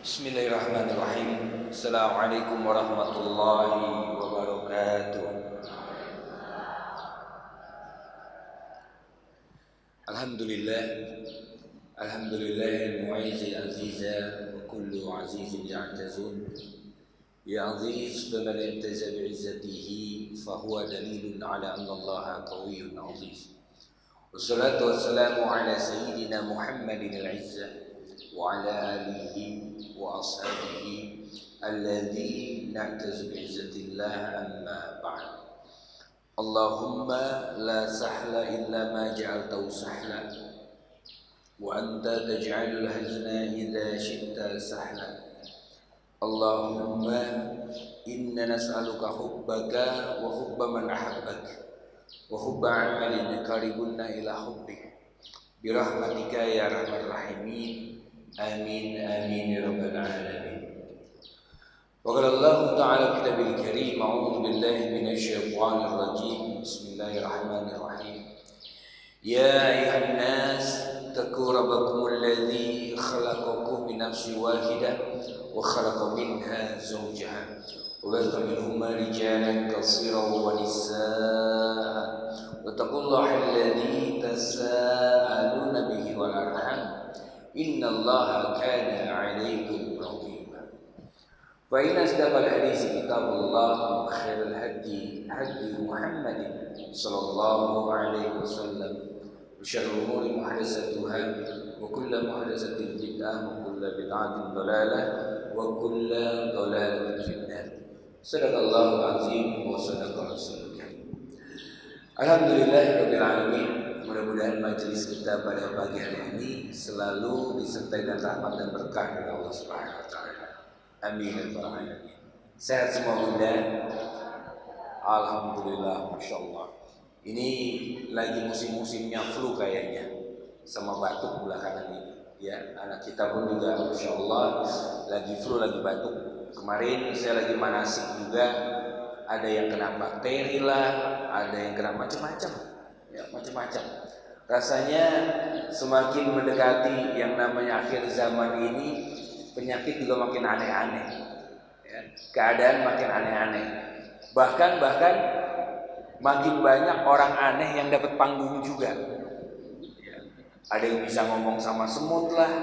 Bismillahirrahmanirrahim. Assalamualaikum warahmatullahi wabarakatuh. Alhamdulillah. Alhamdulillahil mu'izzi aziza wa kullu azizin ya'tazun. Ya aziz faman intaza bi'izzatihi fahuwa dalilun ala anna Allaha qawiyyun aziz. Wassalatu wassalamu ala sayyidina Muhammadin al-izzah wa ala alihi wa ashabihi alladhi na'tazu bi'izzatillah amma ba'd. Allahumma la sahla illa ma ja'altahu sahla wa anta taj'alul hazna idza syi'ta sahla. Allahumma inna nas'aluka hubbaka wa hubba man ahabbak wa hubba 'amalin qaribunna ila hubbik bi rahmatika ya arhamar rahimin. Amin amin ya rabbal alamin. Wa qala Allah ta'ala fi kitabil karim, a'udzu billahi minasy syaithanir rajim. Bismillahirrahmanirrahim. Ya ayuhan nas taqu rabbakumul ladzi khalaqakum min nafsin wahidah wa khalaqa minha zawjaha wa batha minhuma rijalan katsiran wa nisaa wa taqullaha alladzi tasaaluna bihi wal arham innallaha kana 'alaikum raqiba. Fa inna asdaqal hadits kitabullah wa khairal hadi hadi Muhammadin sallallahu alaihi wasallam wa syarrul umuri muhdatsatuha wa kullu muhdatsatin bid'ah wa kullu bid'atin dhalalah wa kullu dhalalatin finnar. Sadaqallahul azim wa sadaqa rasulul karim. Alhamdulillahirabbil alamin. Mudah-mudahan majelis kita pada pagi hari ini selalu disertai dengan rahmat dan berkah dari Allah Subhanahu wa taala. Amin ya rabbal alamin. Sehat semua Bunda? Alhamdulillah, masyaallah. Ini lagi musim-musimnya flu kayaknya, sama batuk belakangan ini. Ya, anak kita pun juga masyaallah lagi flu, lagi batuk. Kemarin saya lagi manasik juga, ada yang kena bakteri lah, ada yang kena macam-macam. Ya, macam-macam. Rasanya semakin mendekati yang namanya akhir zaman ini, penyakit juga makin aneh-aneh. Ya, keadaan makin aneh-aneh. Bahkan makin banyak orang aneh yang dapat panggung juga. Ya, ada yang bisa ngomong sama semut lah,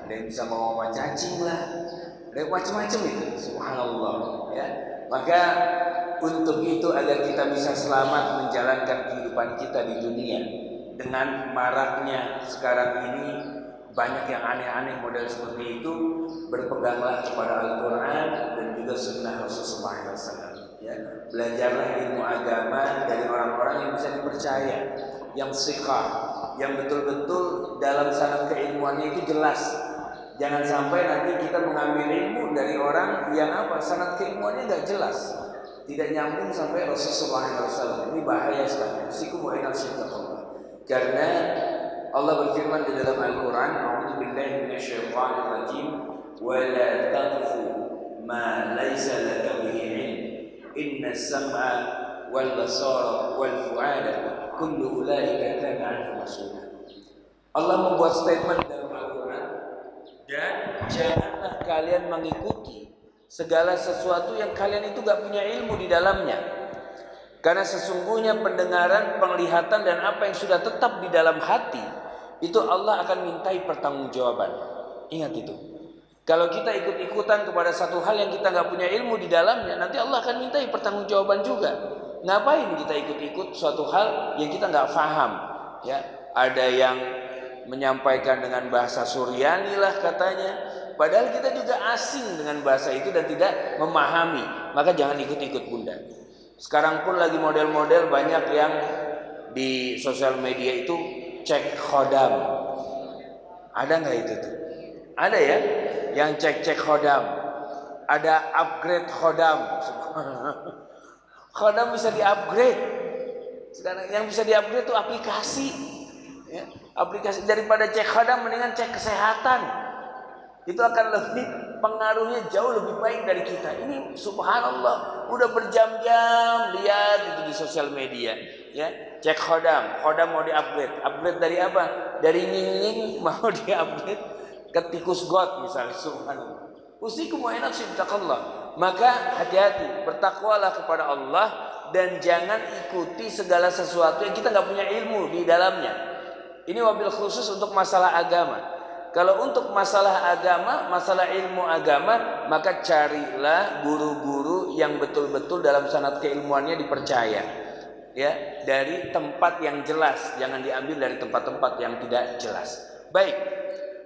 ada yang bisa ngomong sama cacing lah, ada yang macam-macam itu. Subhanallah. Ya, maka untuk itu agar kita bisa selamat menjalankan kehidupan kita di dunia, dengan maraknya sekarang ini banyak yang aneh-aneh model seperti itu, berpeganglah kepada Al-Quran dan juga sunnah Rasulullah SAW. Ya, belajarlah ilmu agama dari orang-orang yang bisa dipercaya, yang thiqah, yang betul-betul dalam sanad keilmuannya itu jelas. Jangan sampai nanti kita mengambil ilmu dari orang yang sanad keilmuannya nggak jelas, tidak nyambung sampai Rasulullah SAW. Ini bahaya sekali. Sikum wa inna syaitan. Karena Allah berfirman di dalam Al-Quran, A'udzu billahi minasyaitonir rajim, wa la taqfu ma laysa laka bihi ilm, inna as-sam'a wal basara wal fu'ada kullu ulaika kana 'anhu mas'ula. Allah membuat statement dalam Al-Quran, dan janganlah kalian mengikuti segala sesuatu yang kalian itu gak punya ilmu di dalamnya. Karena sesungguhnya pendengaran, penglihatan dan apa yang sudah tetap di dalam hati, itu Allah akan mintai pertanggungjawaban. Ingat itu. Kalau kita ikut-ikutan kepada satu hal yang kita gak punya ilmu di dalamnya, nanti Allah akan mintai pertanggungjawaban juga. Ngapain kita ikut-ikut suatu hal yang kita gak paham? Ya, ada yang menyampaikan dengan bahasa Suryani lah katanya, padahal kita juga asing dengan bahasa itu dan tidak memahami. Maka jangan ikut-ikut Bunda. Sekarang pun lagi model-model banyak yang di sosial media itu cek khodam. Ada nggak itu tuh? Ada ya, yang cek khodam. Ada upgrade khodam. Khodam bisa di-upgrade. Sekarang yang bisa di-upgrade itu aplikasi. Ya, aplikasi. Daripada cek khodam mendingan cek kesehatan. Itu akan lebih, pengaruhnya jauh lebih baik dari kita. Ini subhanallah, udah berjam-jam lihat itu di sosial media, ya. Cek khodam mau di-upgrade. Upgrade dari apa? Dari nying-nying mau di-upgrade ke tikus got misalnya, subhanallah. Usikum wa nafsi bittaqallah. Maka hati-hati, bertakwalah kepada Allah dan jangan ikuti segala sesuatu yang kita nggak punya ilmu di dalamnya. Ini wabil khusus untuk masalah agama. Kalau untuk masalah agama, masalah ilmu agama, maka carilah guru-guru yang betul-betul dalam sanad keilmuannya dipercaya. Ya, dari tempat yang jelas, jangan diambil dari tempat-tempat yang tidak jelas. Baik.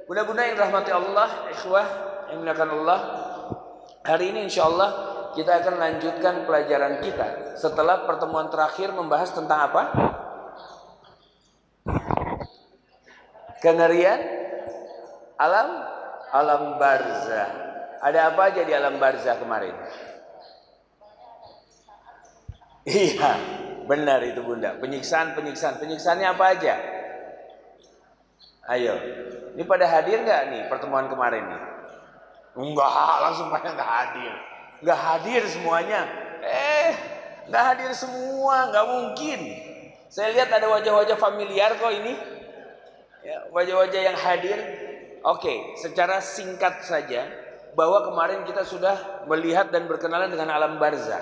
Bunda-bunda yang rahmati Allah, ikhwah yang dimuliakan Allah, hari ini insyaallah kita akan lanjutkan pelajaran kita setelah pertemuan terakhir membahas tentang apa? Kengerian alam barzah. Ada apa aja di alam barzah kemarin? Iya, benar itu Bunda. Penyiksaannya apa aja? Ayo, ini pada hadir nggak nih pertemuan kemarin nih? Enggak, langsung pada nggak hadir. Nggak hadir semuanya. Nggak hadir semua, nggak mungkin. Saya lihat ada wajah-wajah familiar kok ini. Ya, wajah-wajah yang hadir. Oke, secara singkat saja, bahwa kemarin kita sudah melihat dan berkenalan dengan alam barzah.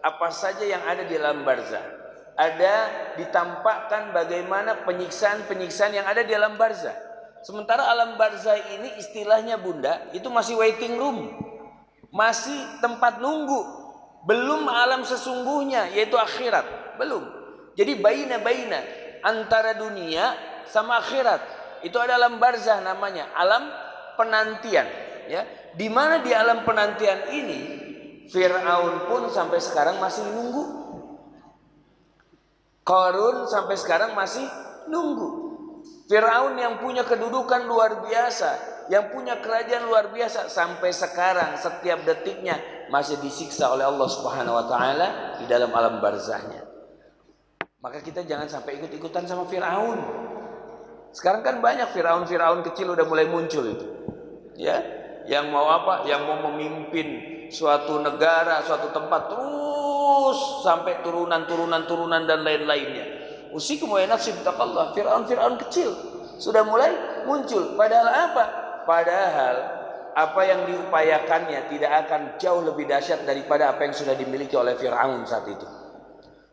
Apa saja yang ada di alam barzah? Ada ditampakkan bagaimana penyiksaan-penyiksaan yang ada di alam barzah. Sementara alam barzah ini istilahnya Bunda, itu masih waiting room. Masih tempat nunggu. Belum alam sesungguhnya, yaitu akhirat. Belum. Jadi baina-baina antara dunia sama akhirat. Itu ada alam barzah namanya, alam penantian, ya. Di mana di alam penantian ini Fir'aun pun sampai sekarang masih nunggu. Qarun sampai sekarang masih nunggu. Fir'aun yang punya kedudukan luar biasa, yang punya kerajaan luar biasa, sampai sekarang setiap detiknya masih disiksa oleh Allah Subhanahu wa taala di dalam alam barzahnya. Maka kita jangan sampai ikut-ikutan sama Fir'aun. Sekarang kan banyak Firaun-Firaun kecil udah mulai muncul itu. Ya, yang mau apa? Yang mau memimpin suatu negara, suatu tempat terus sampai turunan dan lain-lainnya. Usikum wa nafsi bittaqallah. Firaun-Firaun kecil sudah mulai muncul. Padahal apa? Padahal apa yang diupayakannya tidak akan jauh lebih dahsyat daripada apa yang sudah dimiliki oleh Firaun saat itu.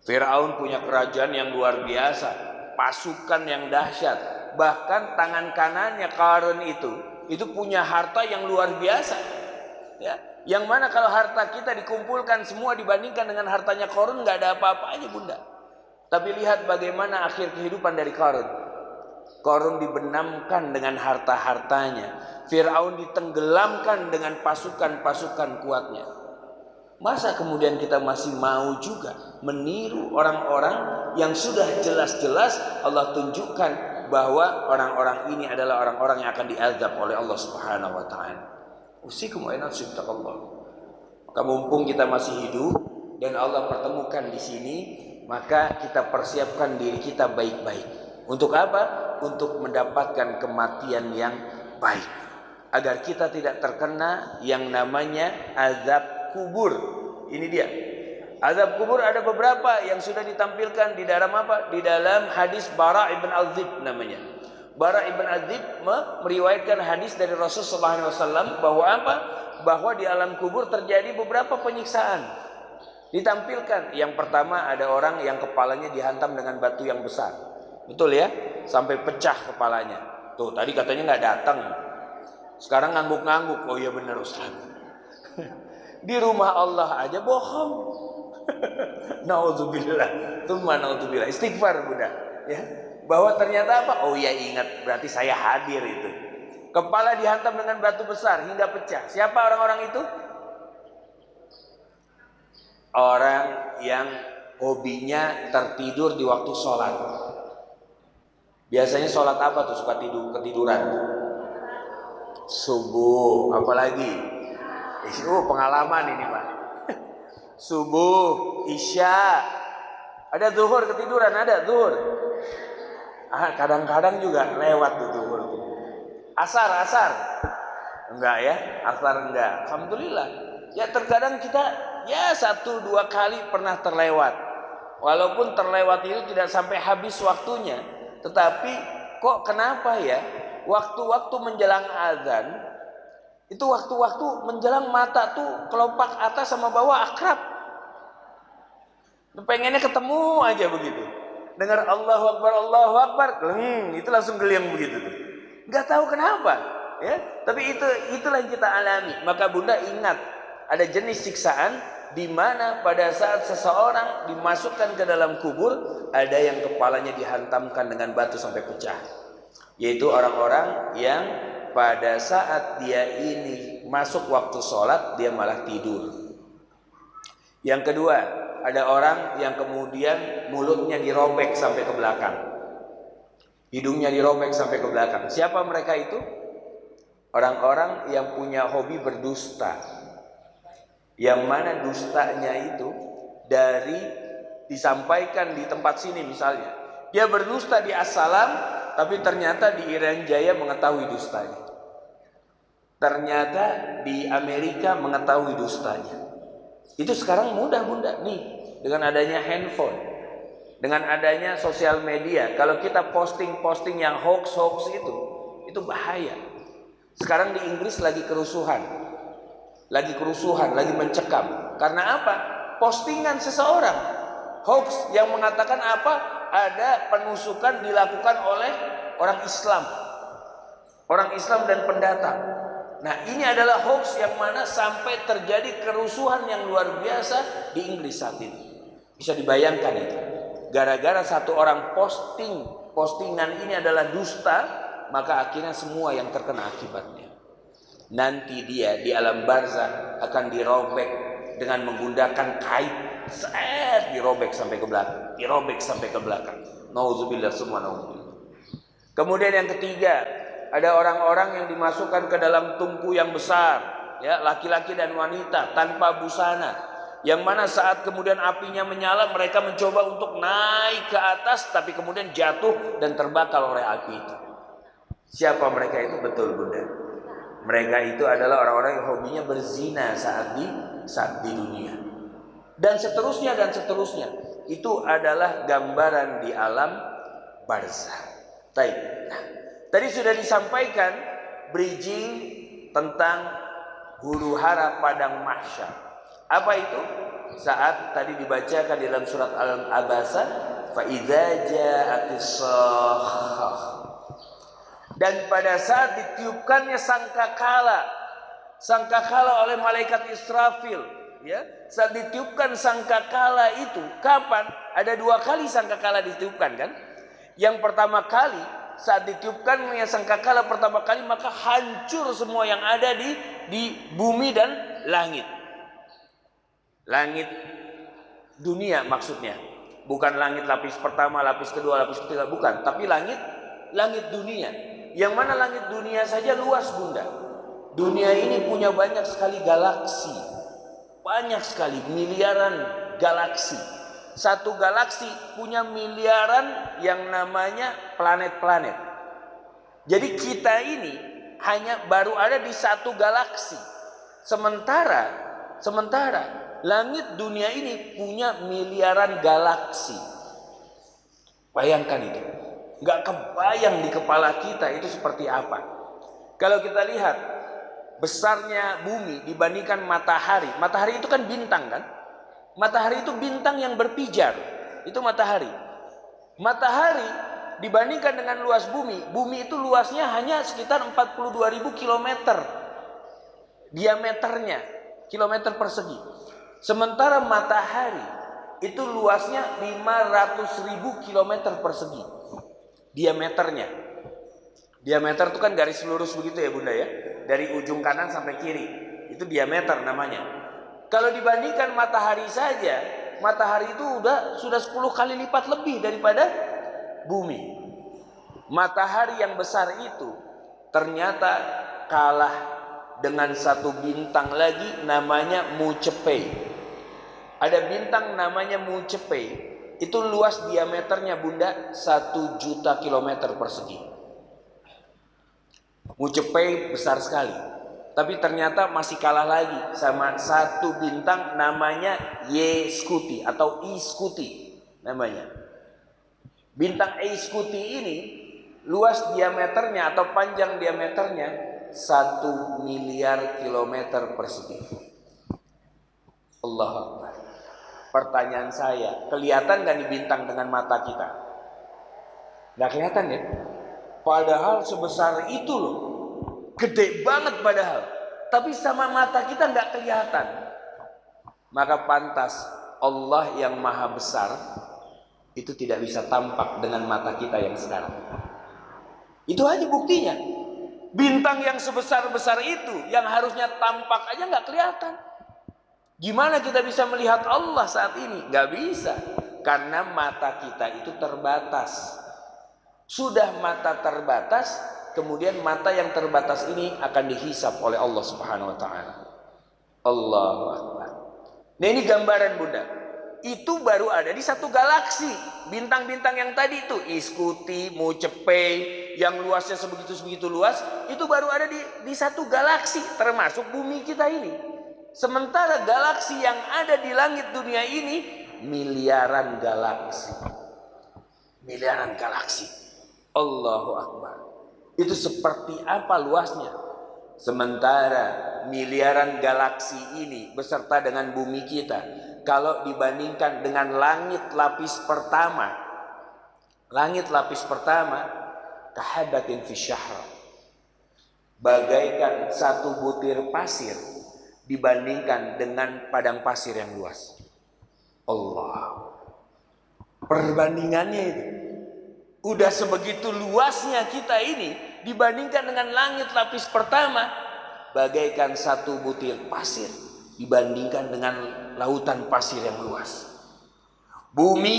Firaun punya kerajaan yang luar biasa, pasukan yang dahsyat. Bahkan tangan kanannya Qarun itu punya harta yang luar biasa, ya. Yang mana kalau harta kita dikumpulkan semua dibandingkan dengan hartanya Qarun nggak ada apa-apanya Bunda. Tapi lihat bagaimana akhir kehidupan dari Qarun. Qarun dibenamkan dengan harta-hartanya. Firaun ditenggelamkan dengan pasukan-pasukan kuatnya. Masa kemudian kita masih mau juga meniru orang-orang yang sudah jelas-jelas Allah tunjukkan bahwa orang-orang ini adalah orang-orang yang akan diazab oleh Allah Subhanahu wa taala. Usikum wa nafsi bittaqallah. Maka mumpung kita masih hidup dan Allah pertemukan di sini, maka kita persiapkan diri kita baik-baik. Untuk apa? Untuk mendapatkan kematian yang baik. Agar kita tidak terkena yang namanya azab kubur. Ini dia. Azab kubur ada beberapa yang sudah ditampilkan di dalam apa? Di dalam hadis Bara ibn Azib namanya. Bara ibn Azib meriwayatkan hadis dari Rasulullah SAW bahwa apa? Bahwa di alam kubur terjadi beberapa penyiksaan. Ditampilkan. Yang pertama ada orang yang kepalanya dihantam dengan batu yang besar. Betul ya? Sampai pecah kepalanya. Tuh tadi katanya nggak datang. Sekarang ngangguk-ngangguk. Oh iya benar Ustaz. Di rumah Allah aja bohong. Naudzubillah. Tsumma naudzubillah. Istighfar Bunda, ya. Bahwa ternyata apa? Oh ya ingat, berarti saya hadir itu. Kepala dihantam dengan batu besar hingga pecah. Siapa orang-orang itu? Orang yang hobinya tertidur di waktu sholat. Biasanya sholat apa tuh suka ketiduran? Subuh, apalagi? Pengalaman ini Pak. Subuh, isya, ada zuhur ketiduran, ada zuhur. Kadang-kadang juga lewat tuh zuhur. Asar, enggak ya, asar enggak. Alhamdulillah. Ya terkadang kita ya 1-2 kali pernah terlewat. Walaupun terlewat itu tidak sampai habis waktunya, tetapi kok kenapa ya? waktu-waktu menjelang azan, itu waktu-waktu menjelang mata tuh kelopak atas sama bawah akrab. Pengennya ketemu aja begitu. Dengar Allahu Akbar, itu langsung geliang begitu tuh. Nggak tahu kenapa, ya. Tapi itulah yang kita alami. Maka Bunda ingat, ada jenis siksaan di mana pada saat seseorang dimasukkan ke dalam kubur, ada yang kepalanya dihantamkan dengan batu sampai pecah. Yaitu orang-orang yang pada saat dia ini masuk waktu sholat, dia malah tidur. Yang kedua, ada orang yang kemudian mulutnya dirobek sampai ke belakang, hidungnya dirobek sampai ke belakang. Siapa mereka itu? Orang-orang yang punya hobi berdusta, yang mana dustanya itu dari disampaikan di tempat sini misalnya, dia berdusta di Assalam, tapi ternyata di Irian Jaya mengetahui dustanya, ternyata di Amerika mengetahui dustanya. Itu sekarang mudah Bunda nih, dengan adanya handphone, dengan adanya sosial media. Kalau kita posting yang hoax itu bahaya. Sekarang di Inggris lagi kerusuhan, lagi mencekam. Karena apa? Postingan seseorang hoax yang mengatakan apa? Ada penusukan dilakukan oleh orang Islam dan pendatang. Nah, ini adalah hoax yang mana sampai terjadi kerusuhan yang luar biasa di Inggris saat ini. Bisa dibayangkan itu. Gara-gara satu orang postingan ini adalah dusta, maka akhirnya semua yang terkena akibatnya. Nanti dia di alam barzakh akan dirobek dengan menggunakan kait, dirobek sampai ke belakang, Nauzubillah summa nauzubillah. Kemudian yang ketiga, ada orang-orang yang dimasukkan ke dalam tungku yang besar, ya, laki-laki dan wanita tanpa busana, yang mana saat kemudian apinya menyala, mereka mencoba untuk naik ke atas, tapi kemudian jatuh dan terbakar oleh api itu. Siapa mereka itu? Betul Bunda, mereka itu adalah orang-orang yang hobinya berzina saat di dunia, dan seterusnya. Itu adalah gambaran di alam barzakh. Nah, tadi sudah disampaikan bridging tentang huru hara padang mahsyar. Apa itu? Saat tadi dibacakan di dalam surat Al-Abasa, fa idza ja'atis sakhah. Dan pada saat ditiupkannya sangkakala oleh malaikat Israfil, ya. Saat ditiupkan sangkakala itu, kapan? Ada 2 kali sangkakala ditiupkan kan? Yang pertama kali saat ditiupkan sangkakala pertama kali, maka hancur semua yang ada di bumi dan langit. Langit dunia maksudnya. Bukan langit lapis pertama, lapis kedua, lapis ketiga, bukan. Tapi langit dunia. Yang mana langit dunia saja luas Bunda. Dunia ini punya banyak sekali galaksi. Banyak sekali, miliaran galaksi. Satu galaksi punya miliaran yang namanya planet-planet. Jadi kita ini hanya baru ada di satu galaksi. Sementara langit dunia ini punya miliaran galaksi. Bayangkan itu. Gak kebayang di kepala kita itu seperti apa. Kalau kita lihat besarnya bumi dibandingkan matahari. Matahari itu kan bintang kan? Matahari itu bintang yang berpijar. Itu matahari. Matahari dibandingkan dengan luas bumi. Bumi itu luasnya hanya sekitar 42.000 kilometer. Diameternya. Kilometer persegi. Sementara matahari itu luasnya 500.000 kilometer persegi. Diameternya. Diameter itu kan garis lurus begitu ya Bunda ya. Dari ujung kanan sampai kiri. Itu diameter namanya. Kalau dibandingkan matahari saja, matahari itu sudah 10 kali lipat lebih daripada bumi. Matahari yang besar itu ternyata kalah dengan satu bintang lagi namanya Mu Cepei. Ada bintang namanya Mu Cepei. Itu luas diameternya Bunda 1 juta kilometer persegi. Mu Cepei besar sekali. Tapi ternyata masih kalah lagi sama satu bintang namanya Y Scuti atau I Scuti namanya. Bintang E Scuti ini luas diameternya atau panjang diameternya 1 miliar kilometer persegi. Allahu Akbar. Pertanyaan saya, kelihatan gak nih bintang dengan mata kita? Gak kelihatan ya? Padahal sebesar itu loh, gede banget padahal, tapi sama mata kita gak kelihatan. Maka pantas Allah yang maha besar itu tidak bisa tampak dengan mata kita yang sekarang. Itu aja buktinya. Bintang yang sebesar-besar itu yang harusnya tampak aja gak kelihatan. Gimana kita bisa melihat Allah saat ini? Gak bisa. Karena mata kita itu terbatas. Sudah mata terbatas, kemudian mata yang terbatas ini akan dihisap oleh Allah Subhanahu wa taala. Allahu Akbar. Nah, ini gambaran Bunda. Itu baru ada di satu galaksi. Bintang-bintang yang tadi itu, Iskuti, Mocepei, yang luasnya sebegitu luas, itu baru ada di satu galaksi, termasuk bumi kita ini. Sementara galaksi yang ada di langit dunia ini miliaran galaksi. Miliaran galaksi. Allahu Akbar. Itu seperti apa luasnya? Sementara miliaran galaksi ini beserta dengan bumi kita, kalau dibandingkan dengan langit lapis pertama, kahabatin fi syahr, bagaikan satu butir pasir dibandingkan dengan padang pasir yang luas. Allah, perbandingannya itu udah sebegitu luasnya kita ini dibandingkan dengan langit lapis pertama, bagaikan satu butir pasir dibandingkan dengan lautan pasir yang luas. Bumi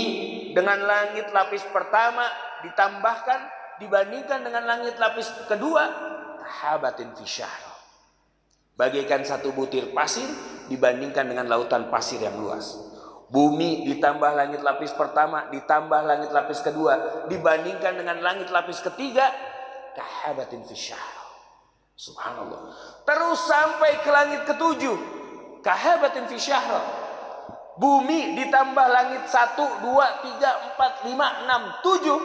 dengan langit lapis pertama ditambahkan dibandingkan dengan langit lapis kedua, kahabatin fi syahr, bagaikan satu butir pasir dibandingkan dengan lautan pasir yang luas. Bumi ditambah langit lapis pertama, ditambah langit lapis kedua, dibandingkan dengan langit lapis ketiga, kahabatin fi syahr. Subhanallah. Terus sampai ke langit ketujuh, kahabatin fi syahr. Bumi ditambah langit 1, 2, 3, 4, 5, 6, 7,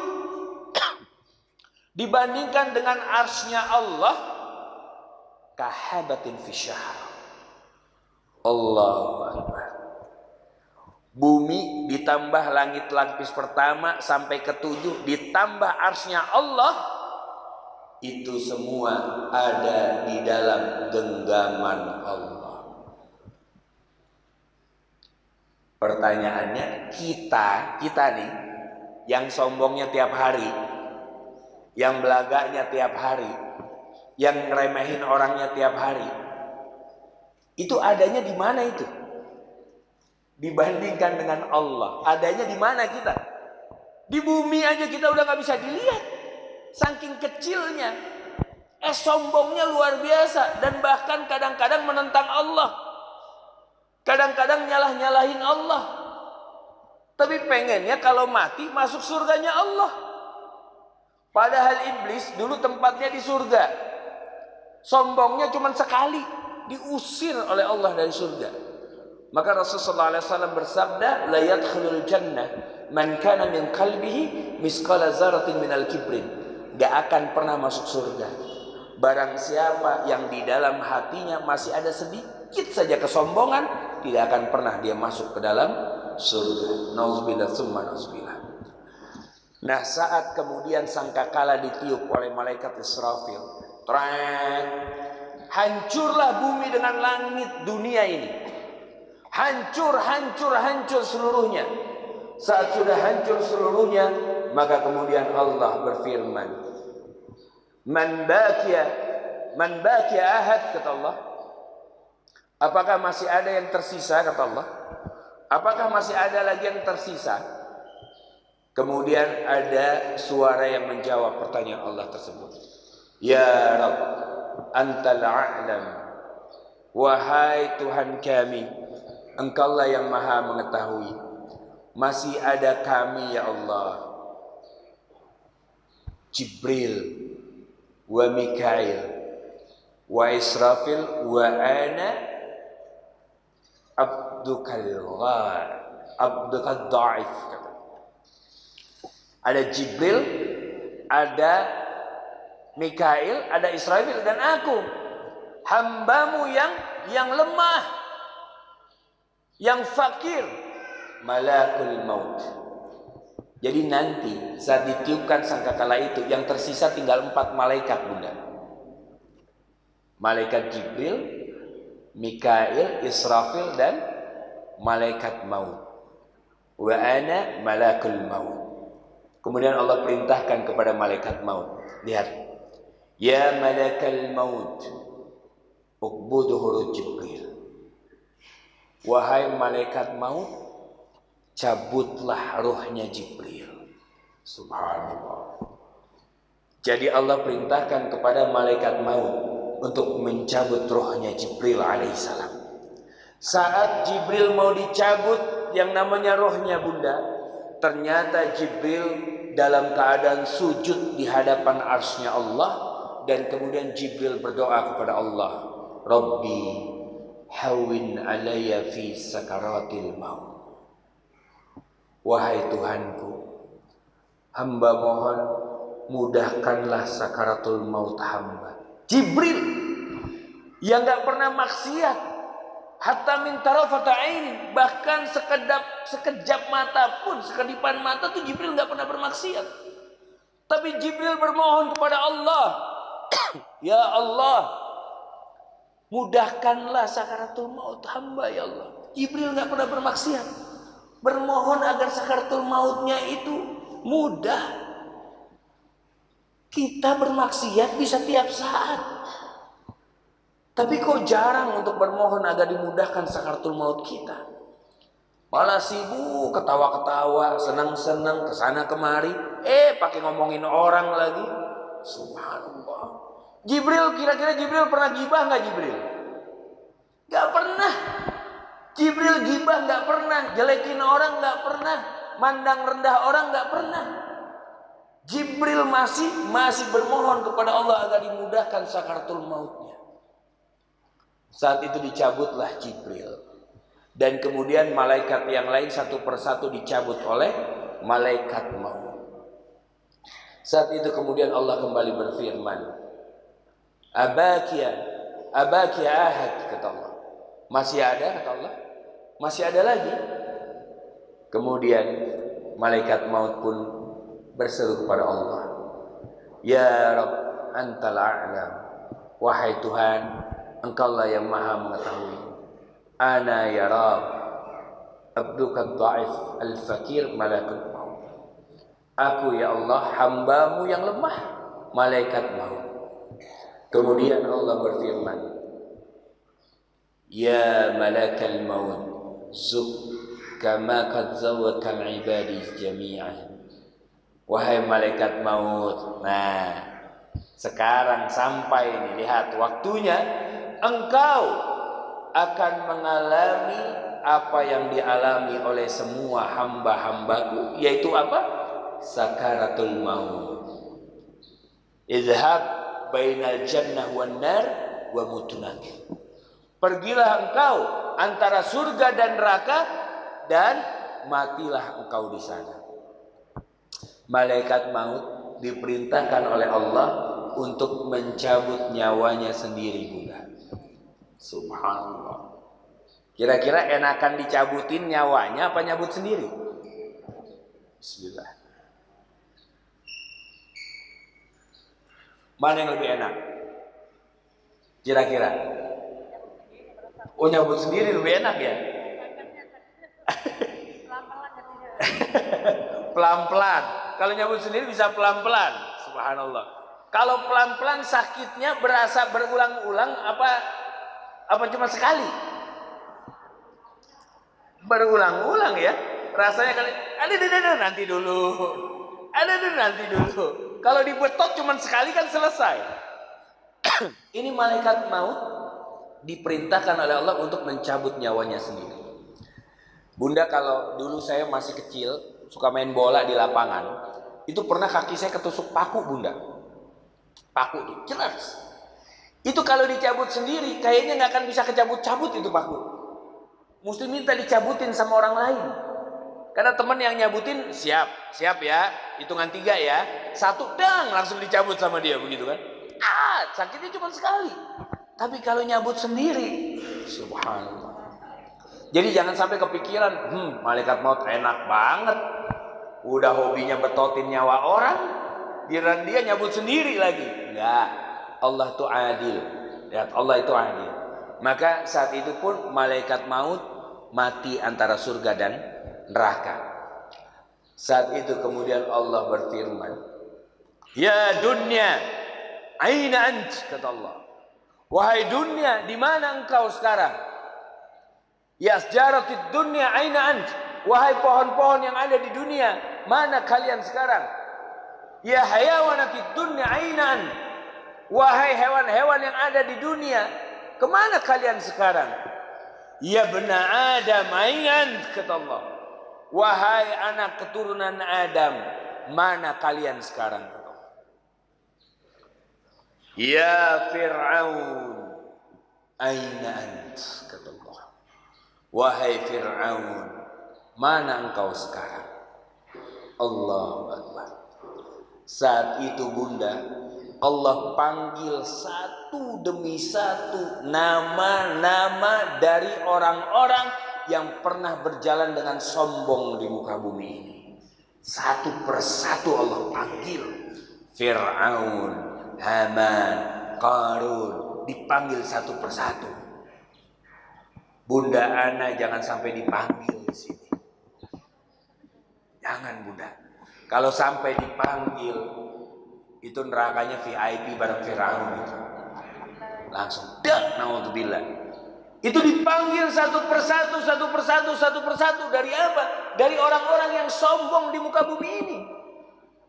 dibandingkan dengan arsy-Nya Allah, kahabatin fi syahr. Allahu Akbar. Bumi ditambah langit lapis pertama sampai ke-7 ditambah arsy-Nya Allah, itu semua ada di dalam genggaman Allah. Pertanyaannya, kita nih yang sombongnya tiap hari, yang belaganya tiap hari, yang ngeremehin orangnya tiap hari, itu adanya di mana itu? Dibandingkan dengan Allah, adanya di mana kita? Di bumi aja kita udah gak bisa dilihat, saking kecilnya. Sombongnya luar biasa, dan bahkan kadang-kadang menentang Allah, kadang-kadang nyalah-nyalahin Allah. Tapi pengennya kalau mati masuk surganya Allah. Padahal iblis dulu tempatnya di surga, sombongnya cuma sekali, diusir oleh Allah dari surga. Maka Rasulullah SAW bersabda, la yadkhulul jannah man kana min qalbihi misqala dzarratin minal kibrin. Gak akan pernah masuk surga barang siapa yang di dalam hatinya masih ada sedikit saja kesombongan, tidak akan pernah dia masuk ke dalam surga. Nauzubillah tsumma nauzubillah. Nah, saat kemudian sangkakala ditiup oleh malaikat Israfil, hancurlah bumi dengan langit dunia ini. Hancur seluruhnya. Saat sudah hancur seluruhnya, maka kemudian Allah berfirman, Man baqiya ahad, kata Allah. Apakah masih ada yang tersisa, kata Allah? Apakah masih ada lagi yang tersisa? Kemudian ada suara yang menjawab pertanyaan Allah tersebut. Ya Rabb, Antal a'lam. Wahai Tuhan kami, Engkaulah yang maha mengetahui. Masih ada kami, ya Allah, Jibril, wa Mikail, wa Israfil, wa ana abdukal da'if. Ada Jibril, ada Mikail, ada Israfil, dan aku, hambamu yang lemah, yang fakir, malakul maut. Jadi nanti saat ditiupkan sangkakala itu, yang tersisa tinggal 4 malaikat, Bunda. Malaikat Jibril, Mikail, Israfil, dan malaikat maut. Wa ana malakul maut. Kemudian Allah perintahkan kepada malaikat maut. Lihat. Ya malakal maut, uqbudhu Jibril. Wahai malaikat maut, cabutlah ruhnya Jibril. Subhanallah. Jadi Allah perintahkan kepada malaikat maut untuk mencabut ruhnya Jibril alaihissalam. Saat Jibril mau dicabut yang namanya rohnya, Bunda, ternyata Jibril dalam keadaan sujud di hadapan arsy-Nya Allah, dan kemudian Jibril berdoa kepada Allah, Rabbi hawwin alayya fi sakaratil maut. Wahai Tuhanku, hamba mohon mudahkanlah sakaratul maut hamba. Jibril yang gak pernah maksiat, hatta min tarafata ain, bahkan sekejap mata pun, sekedipan mata tuh Jibril gak pernah bermaksiat. Tapi Jibril bermohon kepada Allah, ya Allah, mudahkanlah sakaratul maut hamba ya Allah. Jibril gak pernah bermaksiat, bermohon agar sakaratul mautnya itu mudah. Kita bermaksiat bisa tiap saat, tapi kok jarang untuk bermohon agar dimudahkan sakaratul maut kita. Malah sibuk ketawa-ketawa, senang-senang, kesana kemari, pakai ngomongin orang lagi. Subhanallah. Jibril, kira-kira Jibril pernah gibah nggak Jibril? Nggak pernah. Jibril gibah nggak pernah, jelekin orang nggak pernah, mandang rendah orang nggak pernah. Jibril masih bermohon kepada Allah agar dimudahkan sakaratul mautnya. Saat itu dicabutlah Jibril, dan kemudian malaikat yang lain satu persatu dicabut oleh malaikat maut. Saat itu kemudian Allah kembali berfirman, Abakia ahad, kata Allah. Masih ada, kata Allah. Masih ada lagi. Kemudian malaikat maut pun berseru kepada Allah, Ya Rabb, antal a'lam. Wahai Tuhan, Engkaulah yang maha mengetahui. Ana ya Rabb, abduka dha'if al-fakir malakul maut. Aku ya Allah, hambamu yang lemah, malaikat maut. Kemudian Allah berfirman, Ya malakal maut, zuk kama qad zawwakal ibadi jami'an. Wahai malaikat maut, nah sekarang sampai ini, lihat waktunya engkau akan mengalami apa yang dialami oleh semua hamba-hambaku, yaitu apa? Sakaratul maut. Izhab bainal jannah wan nar wa mutunak. Pergilah engkau antara surga dan neraka, dan matilah engkau di sana. Malaikat maut diperintahkan oleh Allah untuk mencabut nyawanya sendiri, Bunda. Subhanallah. Kira-kira enakan dicabutin nyawanya apa nyabut sendiri? Bismillah. Mana yang lebih enak? Kira-kira? Oh, nyabut sendiri lebih enak ya? Pelan-pelan. Kalau nyabut sendiri bisa pelan-pelan. Subhanallah. Kalau pelan-pelan sakitnya berasa berulang-ulang apa cuma sekali? Berulang-ulang ya. Rasanya kali ada nanti dulu. Kalau dibetot cuma sekali kan selesai. Ini malaikat maut diperintahkan oleh Allah untuk mencabut nyawanya sendiri. Bunda, kalau dulu saya masih kecil suka main bola di lapangan, itu pernah kaki saya ketusuk paku, Bunda. Paku tuh jelas. Itu kalau dicabut sendiri kayaknya nggak akan bisa kecabut-cabut itu paku. Mesti minta dicabutin sama orang lain. Karena teman yang nyabutin siap ya, hitungan 3 ya, 1 dang langsung dicabut sama dia begitu kan. Sakitnya cuma sekali. Tapi kalau nyabut sendiri, subhanallah. Jadi jangan sampai kepikiran, malaikat maut enak banget. Udah hobinya betotin nyawa orang, dia nyabut sendiri lagi. Enggak, Allah itu adil. Lihat, Allah itu adil. Maka saat itu pun malaikat maut mati antara surga dan neraka. Saat itu kemudian Allah berfirman, "Ya dunya, aina ant?" kata Allah. Wahai dunia, di mana engkau sekarang? Ya asjaratid dunya, aina ant? Wahai pohon-pohon yang ada di dunia, mana kalian sekarang? Ya hayawanatid dunya, aina ant? Wahai hewan-hewan yang ada di dunia, kemana kalian sekarang? Ya bena Adam, aina ant? kata Allah. Wahai anak keturunan Adam, mana kalian sekarang? Ya Fir'aun, aina ant? kata Allah. Wahai Fir'aun, mana engkau sekarang? Allahu Akbar. Saat itu bunda, Allah panggil satu demi satu nama-nama dari orang-orang yang pernah berjalan dengan sombong di muka bumi ini. Satu persatu Allah panggil. Fir'aun, Haman, Qarun, dipanggil satu persatu. Bunda ana jangan sampai dipanggil di sini. Jangan bunda. Kalau sampai dipanggil, itu nerakanya VIP bareng Firaun itu. Langsung dak, naudzubillah. Itu dipanggil satu persatu, satu persatu, satu persatu. Dari apa? Dari orang-orang yang sombong di muka bumi ini.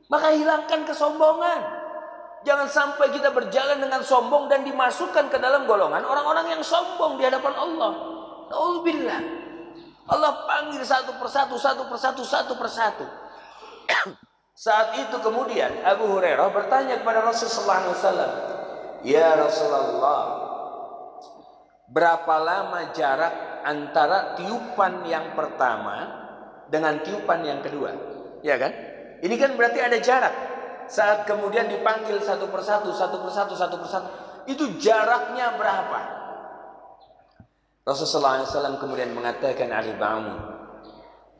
Maka hilangkan kesombongan. Jangan sampai kita berjalan dengan sombong dan dimasukkan ke dalam golongan orang-orang yang sombong di hadapan Allah. Naudzubillah. Allah panggil satu persatu, satu persatu, satu persatu. Saat itu kemudian Abu Hurairah bertanya kepada Rasulullah SAW, "Ya Rasulullah, berapa lama jarak antara tiupan yang pertama dengan tiupan yang kedua?" Ya kan? Ini kan berarti ada jarak. Saat kemudian dipanggil satu persatu, satu persatu, satu persatu, itu jaraknya berapa? Rasulullah SAW kemudian mengatakan, "Al-ba'mu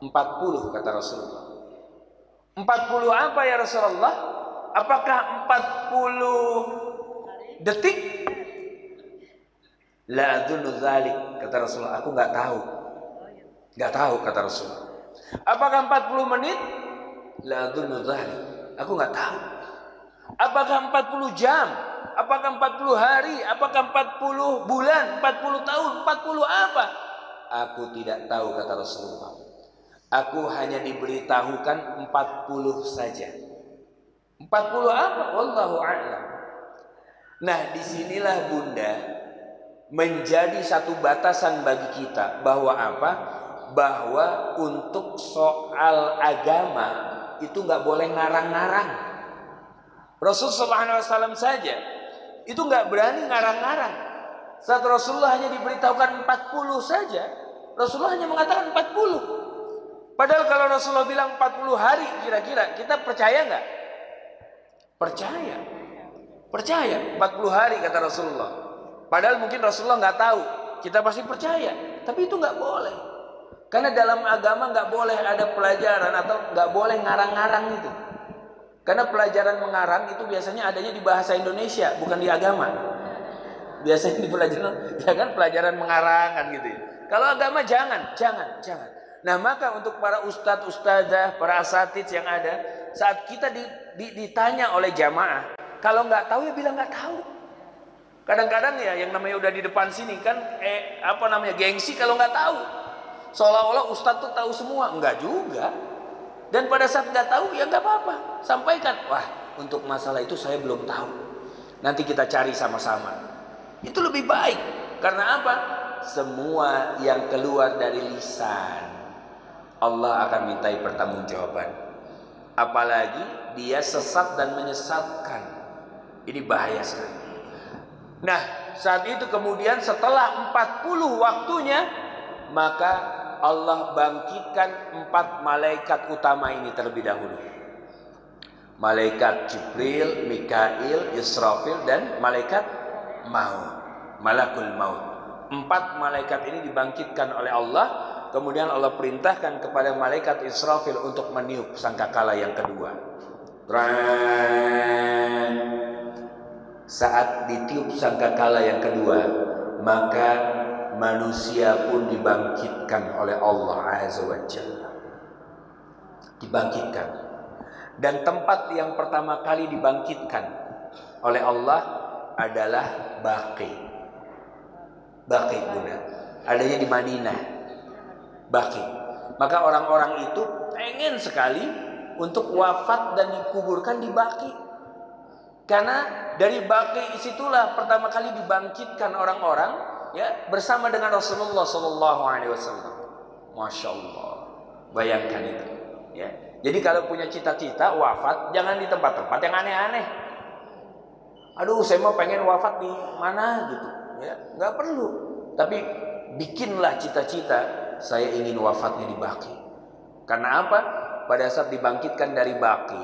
40," kata Rasulullah. 40 apa ya Rasulullah? Apakah 40 detik? La adzunnu dzalik, kata Rasulullah. Aku enggak tahu. Enggak tahu, kata Rasulullah. Apakah 40 menit? La adzunnu dzalik. Aku enggak tahu. Apakah 40 jam? Apakah 40 hari? Apakah 40 bulan? 40 tahun? 40 apa? Aku tidak tahu, kata Rasulullah. Aku hanya diberitahukan 40 saja. 40 apa? Wallahu a'lam. Nah, disinilah bunda menjadi satu batasan bagi kita bahwa apa? Bahwa untuk soal agama itu nggak boleh ngarang-ngarang. Rasulullah SAW saja itu nggak berani ngarang-ngarang. Saat Rasulullah hanya diberitahukan 40 saja, Rasulullah hanya mengatakan 40. Padahal kalau Rasulullah bilang 40 hari kira-kira, kita percaya nggak? Percaya. Percaya 40 hari kata Rasulullah. Padahal mungkin Rasulullah nggak tahu, kita pasti percaya. Tapi itu nggak boleh. Karena dalam agama nggak boleh ada pelajaran atau nggak boleh ngarang-ngarang itu. Karena pelajaran mengarang itu biasanya adanya di bahasa Indonesia, bukan di agama. Biasanya di pelajaran, ya kan, pelajaran mengarang kan gitu ya. Kalau agama jangan. Nah, maka untuk para ustadz, ustadzah, para asatidz yang ada, saat kita ditanya oleh jamaah, kalau nggak tahu ya bilang nggak tahu. Kadang-kadang ya yang namanya udah di depan sini kan, gengsi kalau nggak tahu. Seolah-olah ustadz tuh tahu semua, enggak juga. Dan pada saat nggak tahu ya nggak apa-apa, sampaikan. Wah, untuk masalah itu saya belum tahu. Nanti kita cari sama-sama. Itu lebih baik. Karena apa? Semua yang keluar dari lisan, Allah akan mintai pertanggungjawaban. Apalagi dia sesat dan menyesatkan. Ini bahaya sekali. Nah, saat itu kemudian setelah 40 waktunya, maka Allah bangkitkan 4 malaikat utama ini terlebih dahulu. Malaikat Jibril, Mikail, Israfil, dan malaikat maut, malakul maut. 4 malaikat ini dibangkitkan oleh Allah. Kemudian Allah perintahkan kepada malaikat Israfil untuk meniup sangkakala yang kedua. Saat ditiup sangkakala yang kedua, maka manusia pun dibangkitkan oleh Allah Azza wa Jalla. Dibangkitkan. Dan tempat yang pertama kali dibangkitkan oleh Allah adalah Baqi. Baqi Bunda. Adanya di Madinah. Baqi. Maka orang-orang itu pengen sekali untuk wafat dan dikuburkan di Baqi. Karena dari Baqi situlah pertama kali dibangkitkan orang-orang, ya, bersama dengan Rasulullah SAW. Masya Allah. Bayangkan itu, ya. Jadi kalau punya cita-cita wafat, jangan di tempat-tempat yang aneh-aneh. Aduh, saya mau pengen wafat di mana gitu, ya, nggak perlu. Tapi bikinlah cita-cita, saya ingin wafatnya di Baqi. Karena apa? Pada saat dibangkitkan dari Baqi,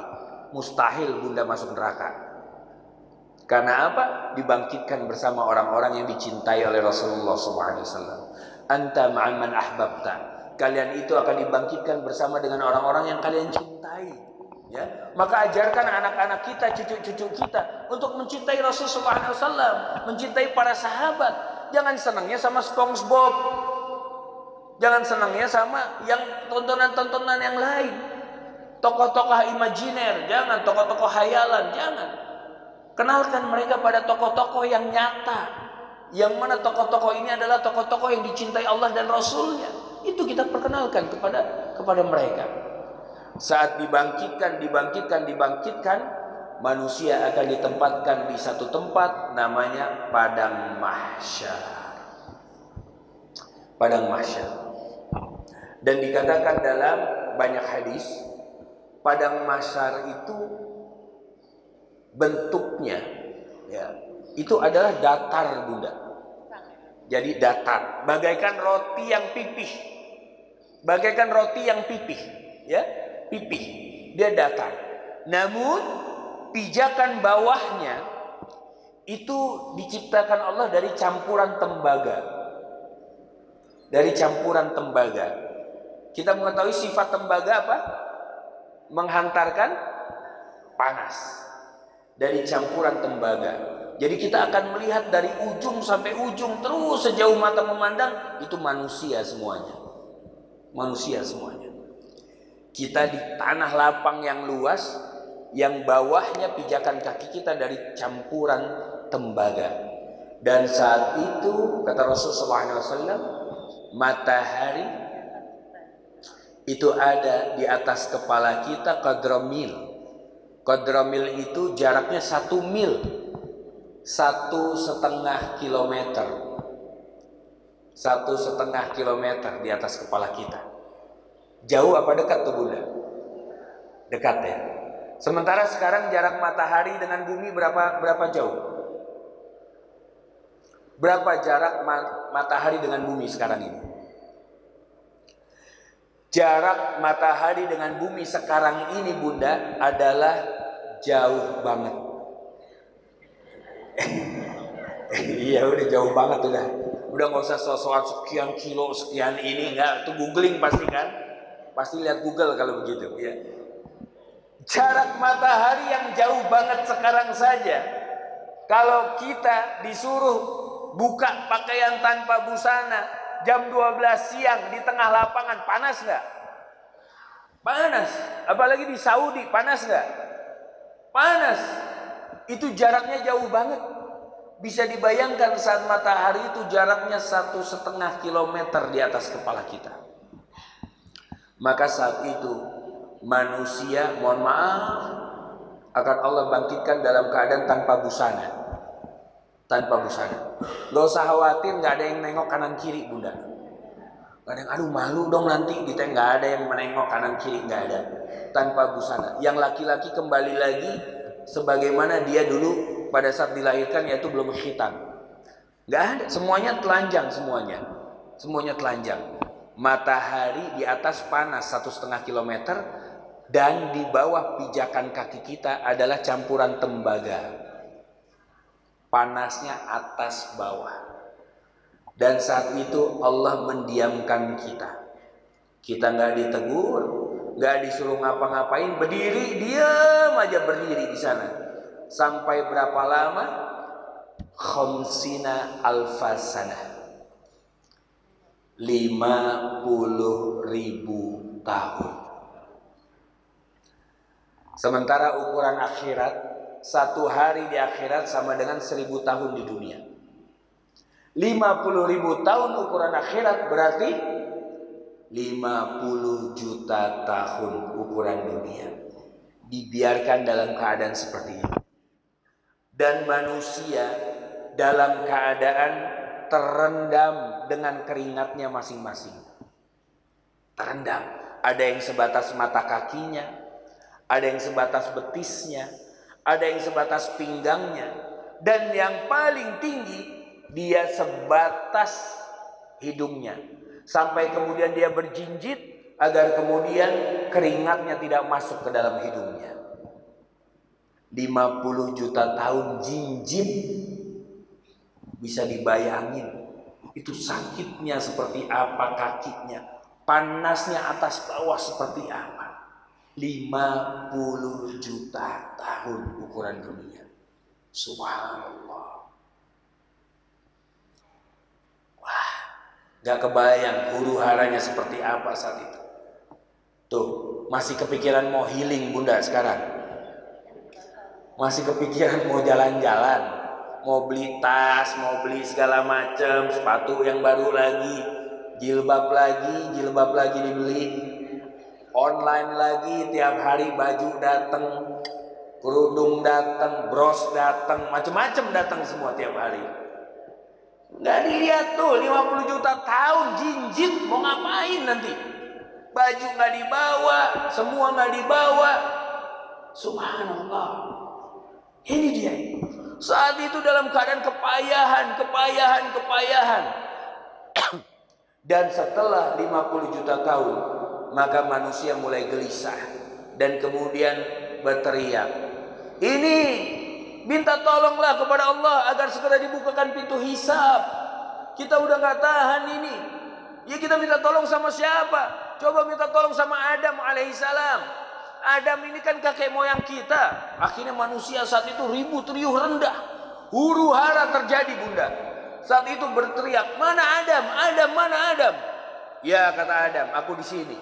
mustahil Bunda masuk neraka. Karena apa? Dibangkitkan bersama orang-orang yang dicintai oleh Rasulullah SAW. Anta ma'an man ahbabta. Kalian itu akan dibangkitkan bersama dengan orang-orang yang kalian cintai. Ya, maka ajarkan anak-anak kita, cucu-cucu kita untuk mencintai Rasulullah SAW, mencintai para sahabat. Jangan senangnya sama SpongeBob. Jangan senangnya sama yang tontonan-tontonan yang lain. Tokoh-tokoh imajiner, jangan. Tokoh-tokoh hayalan, jangan. Kenalkan mereka pada tokoh-tokoh yang nyata. Yang mana tokoh-tokoh ini adalah tokoh-tokoh yang dicintai Allah dan Rasulnya. Itu kita perkenalkan kepada mereka. Saat dibangkitkan, manusia akan ditempatkan di satu tempat namanya Padang Mahsyar. Padang Mahsyar. Dan dikatakan dalam banyak hadis, Padang Mahsyar itu bentuknya, ya, itu adalah datar Bunda. Jadi datar, bagaikan roti yang pipih. Bagaikan roti yang pipih, ya, pipih. Dia datar. Namun pijakan bawahnya itu diciptakan Allah dari campuran tembaga. Dari campuran tembaga. Kita mengetahui sifat tembaga apa? Menghantarkan panas. Dari campuran tembaga. Jadi kita akan melihat dari ujung sampai ujung, terus sejauh mata memandang, itu manusia semuanya. Manusia semuanya. Kita di tanah lapang yang luas, yang bawahnya pijakan kaki kita dari campuran tembaga. Dan saat itu kata Rasulullah SAW, matahari itu ada di atas kepala kita qadramil. Qadramil itu jaraknya 1 mil, 1,5 kilometer. 1,5 kilometer di atas kepala kita. Jauh apa dekat tuh Bunda? Dekat ya. Sementara sekarang jarak matahari dengan bumi berapa jauh? Berapa jarak matahari dengan bumi sekarang ini? Jarak matahari dengan bumi sekarang ini Bunda adalah jauh banget. Iya udah jauh banget udah. Udah nggak usah soal sekian kilo sekian ini, nggak, itu googling pasti kan, pasti lihat Google kalau begitu ya. Jarak matahari yang jauh banget sekarang saja, kalau kita disuruh buka pakaian tanpa busana jam 12 siang di tengah lapangan, panas nggak? Panas. Apalagi di Saudi, panas nggak? Panas. Itu jaraknya jauh banget. Bisa dibayangkan saat matahari itu jaraknya 1,5 kilometer di atas kepala kita. Maka saat itu manusia, mohon maaf, akan Allah bangkitkan dalam keadaan tanpa busana. Tanpa busana. Gak usah khawatir, gak ada yang nengok kanan kiri Bunda. Gak ada yang, aduh malu dong nanti, kita gak ada yang menengok kanan kiri, gak ada. Tanpa busana. Yang laki-laki kembali lagi sebagaimana dia dulu pada saat dilahirkan, yaitu belum khitan. Gak ada, semuanya telanjang semuanya. Semuanya telanjang. Matahari di atas panas 1,5 kilometer, dan di bawah pijakan kaki kita adalah campuran tembaga. Panasnya atas bawah. Dan saat itu Allah mendiamkan kita. Kita nggak ditegur, nggak disuruh ngapa-ngapain, berdiri, diam aja berdiri di sana. Sampai berapa lama? Khamsina alfasana. 50.000 tahun. Sementara ukuran akhirat, satu hari di akhirat sama dengan 1.000 tahun di dunia. 50.000 tahun ukuran akhirat berarti 50 juta tahun ukuran dunia. Dibiarkan dalam keadaan seperti ini. Dan manusia dalam keadaan terendam dengan keringatnya masing-masing. Terendam. Ada yang sebatas mata kakinya, ada yang sebatas betisnya, ada yang sebatas pinggangnya, dan yang paling tinggi dia sebatas hidungnya. Sampai kemudian dia berjinjit agar kemudian keringatnya tidak masuk ke dalam hidungnya. 50 juta tahun jinjit. Bisa dibayangin itu sakitnya seperti apa kakinya, panasnya atas bawah seperti apa. 50 juta tahun ukuran dunia. Subhanallah. Wah, gak kebayang huru haranya seperti apa saat itu. Tuh, masih kepikiran mau healing bunda sekarang? Masih kepikiran mau jalan-jalan? Mau beli tas, mau beli segala macam, sepatu yang baru lagi, jilbab lagi dibeli, online lagi, tiap hari baju datang, kerudung datang, bros datang, macam-macam datang semua tiap hari. Nggak dilihat tuh, 50 juta tahun jinjit mau ngapain nanti? Baju nggak dibawa, semua nggak dibawa. Subhanallah. Ini dia. Saat itu dalam keadaan kepayahan. Dan setelah 50 juta tahun, maka manusia mulai gelisah dan kemudian berteriak, ini minta tolonglah kepada Allah agar segera dibukakan pintu hisab. Kita udah gak tahan ini. Ya kita minta tolong sama siapa? Coba minta tolong sama Adam alaihissalam. Adam ini kan kakek moyang kita. Akhirnya manusia saat itu ribut riuh rendah, huru hara terjadi bunda. Saat itu berteriak, mana Adam? Adam, mana Adam? Ya kata Adam, aku di sini.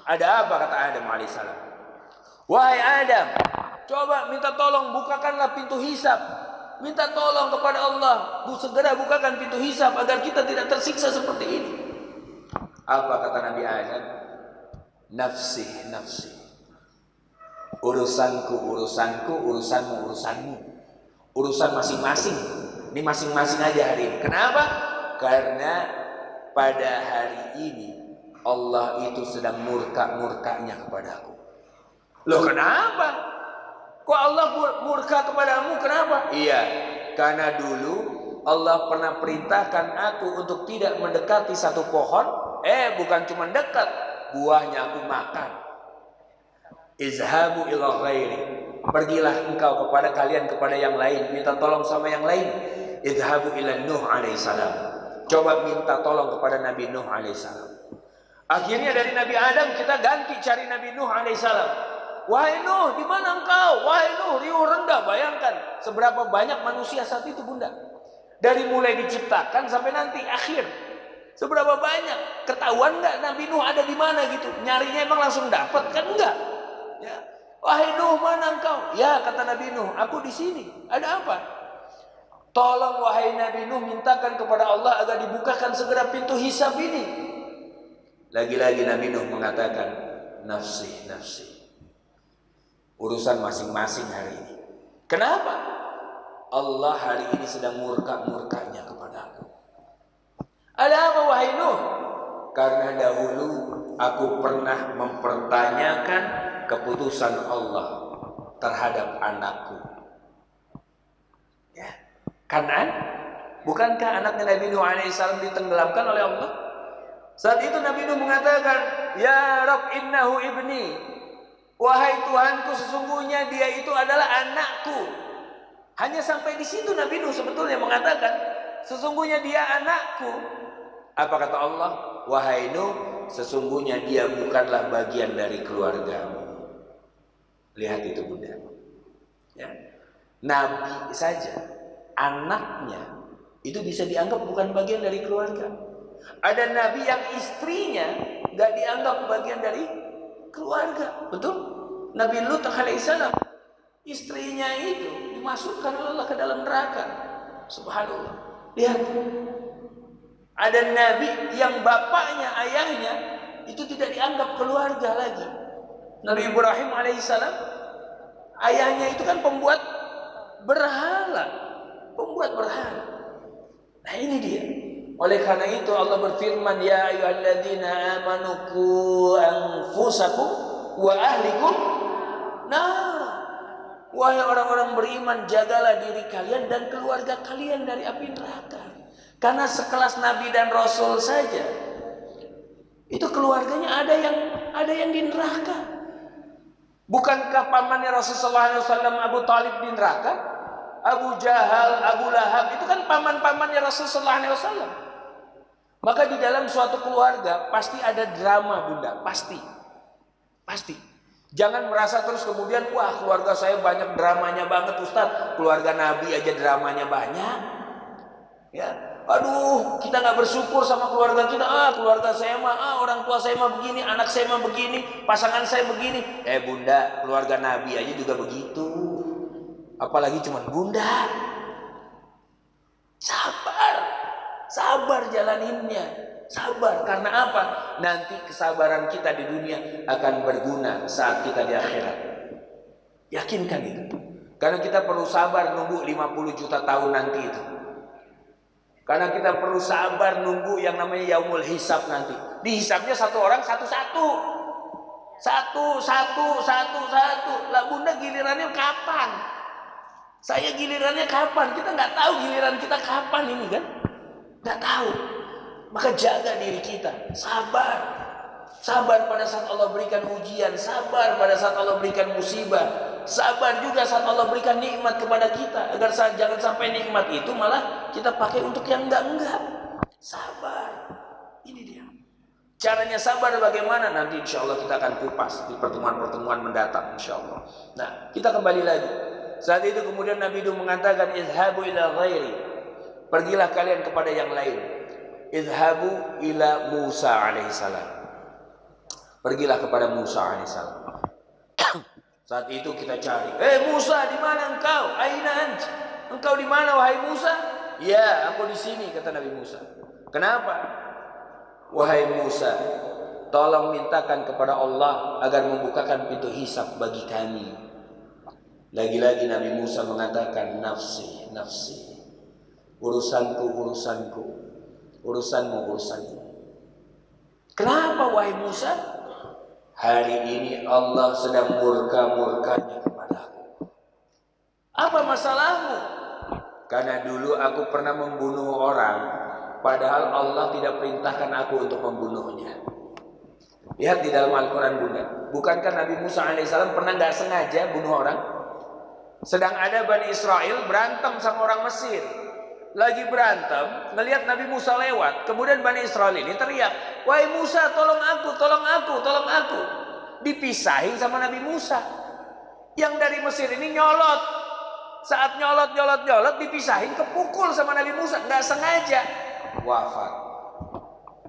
Ada apa kata Adam alaihissalam? Wahai Adam, coba minta tolong bukakanlah pintu hisab. Minta tolong kepada Allah, segera bukakan pintu hisab agar kita tidak tersiksa seperti ini. Apa kata Nabi Adam? Nafsi, nafsi. Urusanku, urusanmu, urusanmu. Urusan masing-masing. Ini masing-masing aja hari ini. Kenapa? Karena pada hari ini Allah itu sedang murka-murkanya kepadaku. Loh kenapa? Kok Allah murka kepadamu? Kenapa? Iya, karena dulu Allah pernah perintahkan aku untuk tidak mendekati satu pohon. Bukan cuma dekat, buahnya aku makan. Izhabu ila ghairi. Pergilah engkau kepada yang lain, minta tolong sama yang lain. Izhabu ila Nuh alaihissalam. Coba minta tolong kepada Nabi Nuh alaihissalam. Akhirnya dari Nabi Adam kita ganti cari Nabi Nuh alaihissalam. Wahai Nuh, di mana engkau? Wahai Nuh, riuh rendah. Bayangkan seberapa banyak manusia saat itu bunda. Dari mulai diciptakan sampai nanti akhir. Seberapa banyak? Ketahuan nggak Nabi Nuh ada di mana gitu? Nyarinya emang langsung dapat kan enggak? Ya. Wahai Nuh, mana engkau? Ya kata Nabi Nuh, aku di sini. Ada apa? Tolong wahai Nabi Nuh, mintakan kepada Allah agar dibukakan segera pintu hisab ini. Lagi-lagi Nabi Nuh mengatakan, nafsi, nafsi. Urusan masing-masing hari ini. Kenapa? Allah hari ini sedang murka-murkanya kepada aku. Ada apa wahai Nuh? Karena dahulu aku pernah mempertanyakan keputusan Allah terhadap anakku. Ya, Kanan? Bukankah anaknya Nabi Nuh alaihissalam ditenggelamkan oleh Allah? Saat itu Nabi Nuh mengatakan, "Ya Rabb, innahu ibni." Wahai Tuhanku, sesungguhnya dia itu adalah anakku. Hanya sampai di situ Nabi Nuh sebetulnya mengatakan, sesungguhnya dia anakku. Apa kata Allah? Wahai Nuh, sesungguhnya dia bukanlah bagian dari keluargamu. Lihat itu Bunda. Ya. Nabi saja, anaknya itu bisa dianggap bukan bagian dari keluarga. Ada nabi yang istrinya gak dianggap bagian dari keluarga. Betul? Nabi Lut alaihissalam, istrinya itu dimasukkan oleh Allah ke dalam neraka. Subhanallah. Lihat. Ada nabi yang bapaknya, ayahnya itu tidak dianggap keluarga lagi. Nabi Ibrahim alaihissalam, ayahnya itu kan pembuat berhala. Pembuat berhala. Nah ini dia. Oleh karena itu Allah berfirman, ya ayyuhalladzina amanu qu anfusakum wa ahlikum nar. Wahai orang-orang beriman, jagalah diri kalian dan keluarga kalian dari api neraka. Karena sekelas nabi dan rasul saja itu keluarganya ada yang di neraka. Bukankah pamannya Rasulullah SAW Abu Talib di neraka? Abu Jahal, Abu Lahab itu kan paman-pamannya Rasulullah SAW. Maka di dalam suatu keluarga pasti ada drama Bunda, pasti. Jangan merasa terus kemudian, wah keluarga saya banyak dramanya banget Ustaz, keluarga Nabi aja dramanya banyak. Ya, aduh kita nggak bersyukur sama keluarga kita. Keluarga saya mah, orang tua saya mah begini, anak saya mah begini, pasangan saya begini. Bunda, keluarga Nabi aja juga begitu. Apalagi cuman Bunda. Sabar jalaninnya. Sabar, karena apa? Nanti kesabaran kita di dunia akan berguna saat kita di akhirat. Yakinkan itu. Karena kita perlu sabar nunggu 50 juta tahun nanti itu. Karena kita perlu sabar nunggu yang namanya yaumul hisab nanti. Dihisabnya satu orang satu-satu. Satu. Lah Bunda gilirannya kapan? Saya gilirannya kapan? Kita nggak tahu giliran kita kapan ini kan? Nggak tahu. Maka jaga diri kita. Sabar pada saat Allah berikan ujian. Sabar pada saat Allah berikan musibah. Sabar juga saat Allah berikan nikmat kepada kita. Agar jangan sampai nikmat itu malah kita pakai untuk yang enggak. Sabar. Ini dia. Caranya sabar bagaimana? Nanti insya Allah kita akan kupas di pertemuan-pertemuan mendatang insya Allah. Nah, kita kembali lagi. Saat itu kemudian Nabi Nuh mengatakan, izhabu ila ghairi. Pergilah kalian kepada yang lain. Izhabu ila Musa alaihissalam. Pergilah kepada Musa alaihissalam. Saat itu kita cari. Musa, di mana engkau? Aina ant? Engkau di mana wahai Musa? Ya, aku di sini, kata Nabi Musa. Kenapa? Wahai Musa, tolong mintakan kepada Allah agar membukakan pintu hisab bagi kami. Lagi-lagi Nabi Musa mengatakan, nafsi. Urusanmu. Kenapa wahai Musa? Hari ini Allah sedang murka-murkanya kepadaku. Apa masalahmu? Karena dulu aku pernah membunuh orang, padahal Allah tidak perintahkan aku untuk membunuhnya. Lihat di dalam Al-Quran Bunda. Bukankah Nabi Musa alaihissalam pernah gak sengaja bunuh orang? Sedang ada Bani Israel berantem sama orang Mesir. Lagi berantem, ngelihat Nabi Musa lewat. Kemudian Bani Israel ini teriak, wahai Musa, tolong aku. Dipisahin sama Nabi Musa. Yang dari Mesir ini nyolot. Saat nyolot dipisahin, kepukul sama Nabi Musa. Gak sengaja. Wafat.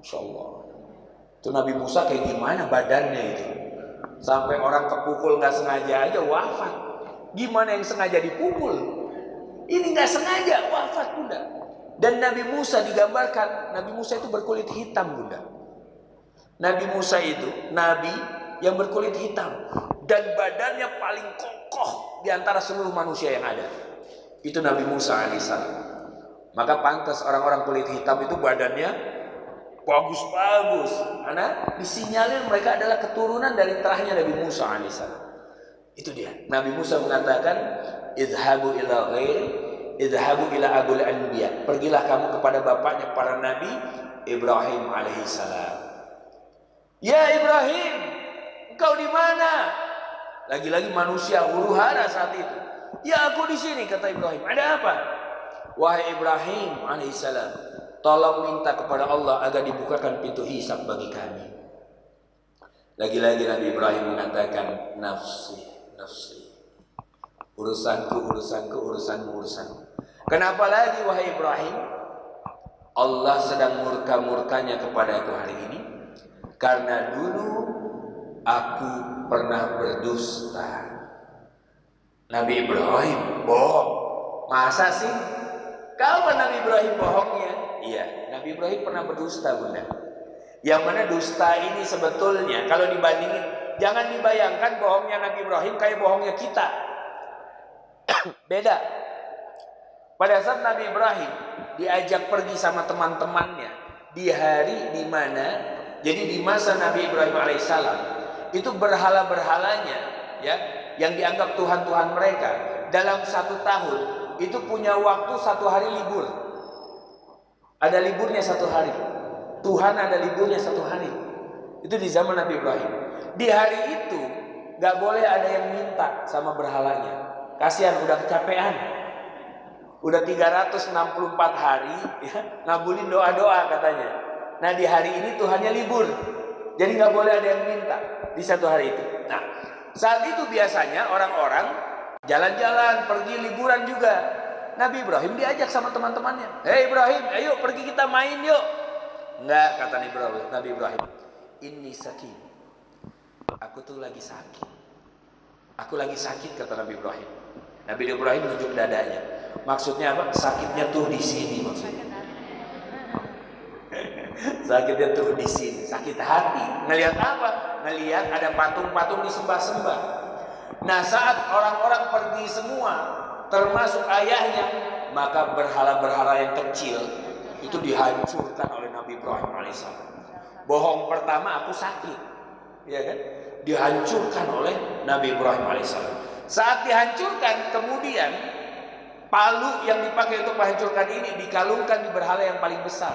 Insya Allah. Itu Nabi Musa kayak gimana badannya itu. Sampai orang kepukul gak sengaja aja wafat. Gimana yang sengaja dipukul? Ini gak sengaja wafat Bunda. Dan Nabi Musa digambarkan, Nabi Musa itu berkulit hitam Bunda. Nabi Musa itu Nabi yang berkulit hitam. Dan badannya paling kokoh di antara seluruh manusia yang ada. Itu Nabi Musa alaihissalam. Maka pantas orang-orang kulit hitam itu badannya bagus-bagus. Karena disinyalir mereka adalah keturunan dari terahnya Nabi Musa alaihissalam. Itu dia. Nabi Musa mengatakan, idhabu ila ghairi, idhabu ila abul anbiya. Pergilah kamu kepada bapaknya para nabi, Ibrahim alaihissalam. Ya Ibrahim, engkau di mana? Lagi-lagi manusia huru-hara saat itu. Ya aku di sini, kata Ibrahim. Ada apa? Wahai Ibrahim alaihissalam, tolong minta kepada Allah agar dibukakan pintu hisab bagi kami. Lagi-lagi Nabi Ibrahim mengatakan, nafsi, nafsi. Urusanku, urusanku, urusanmu, urusanmu. Kenapa lagi wahai Ibrahim? Allah sedang murka-murkanya kepadaku hari ini. Karena dulu aku pernah berdusta. Nabi Ibrahim bohong. Masa sih? Kapan Nabi Ibrahim bohongnya? Iya, Nabi Ibrahim pernah berdusta, Bunda. Yang mana dusta ini sebetulnya kalau dibandingin, jangan dibayangkan bohongnya Nabi Ibrahim kayak bohongnya kita. Beda. Pada saat Nabi Ibrahim diajak pergi sama teman-temannya di hari di mana, jadi di masa Nabi Ibrahim alaihissalam itu berhala-berhalanya ya, yang dianggap Tuhan-Tuhan mereka dalam 1 tahun itu punya waktu 1 hari libur. Ada liburnya 1 hari. Tuhan ada liburnya 1 hari. Itu di zaman Nabi Ibrahim. Di hari itu gak boleh ada yang minta sama berhalanya. Kasihan udah kecapean. Udah 364 hari ya, ngabulin doa-doa katanya. Nah di hari ini Tuhannya libur. Jadi gak boleh ada yang minta di 1 hari itu. Nah saat itu biasanya orang-orang jalan-jalan, pergi liburan juga. Nabi Ibrahim diajak sama teman-temannya. Hei Ibrahim, ayo pergi kita main yuk. Enggak, kata Nabi Ibrahim. Inni sakit. Aku tuh lagi sakit. Aku lagi sakit, kata Nabi Ibrahim. Nabi Ibrahim menunjuk dadanya. Maksudnya apa? Sakitnya tuh di sini maksudnya. Sakitnya tuh di sini, sakit hati. Ngelihat apa? Ngelihat ada patung-patung disembah-sembah. Nah saat orang-orang pergi semua, termasuk ayahnya, maka berhala-berhala yang kecil itu dihancurkan oleh Nabi Ibrahim alaihissalam. Bohong pertama aku sakit, ya kan? Dihancurkan oleh Nabi Ibrahim alaihissalam. Saat dihancurkan, kemudian palu yang dipakai untuk menghancurkan ini dikalungkan di berhala yang paling besar.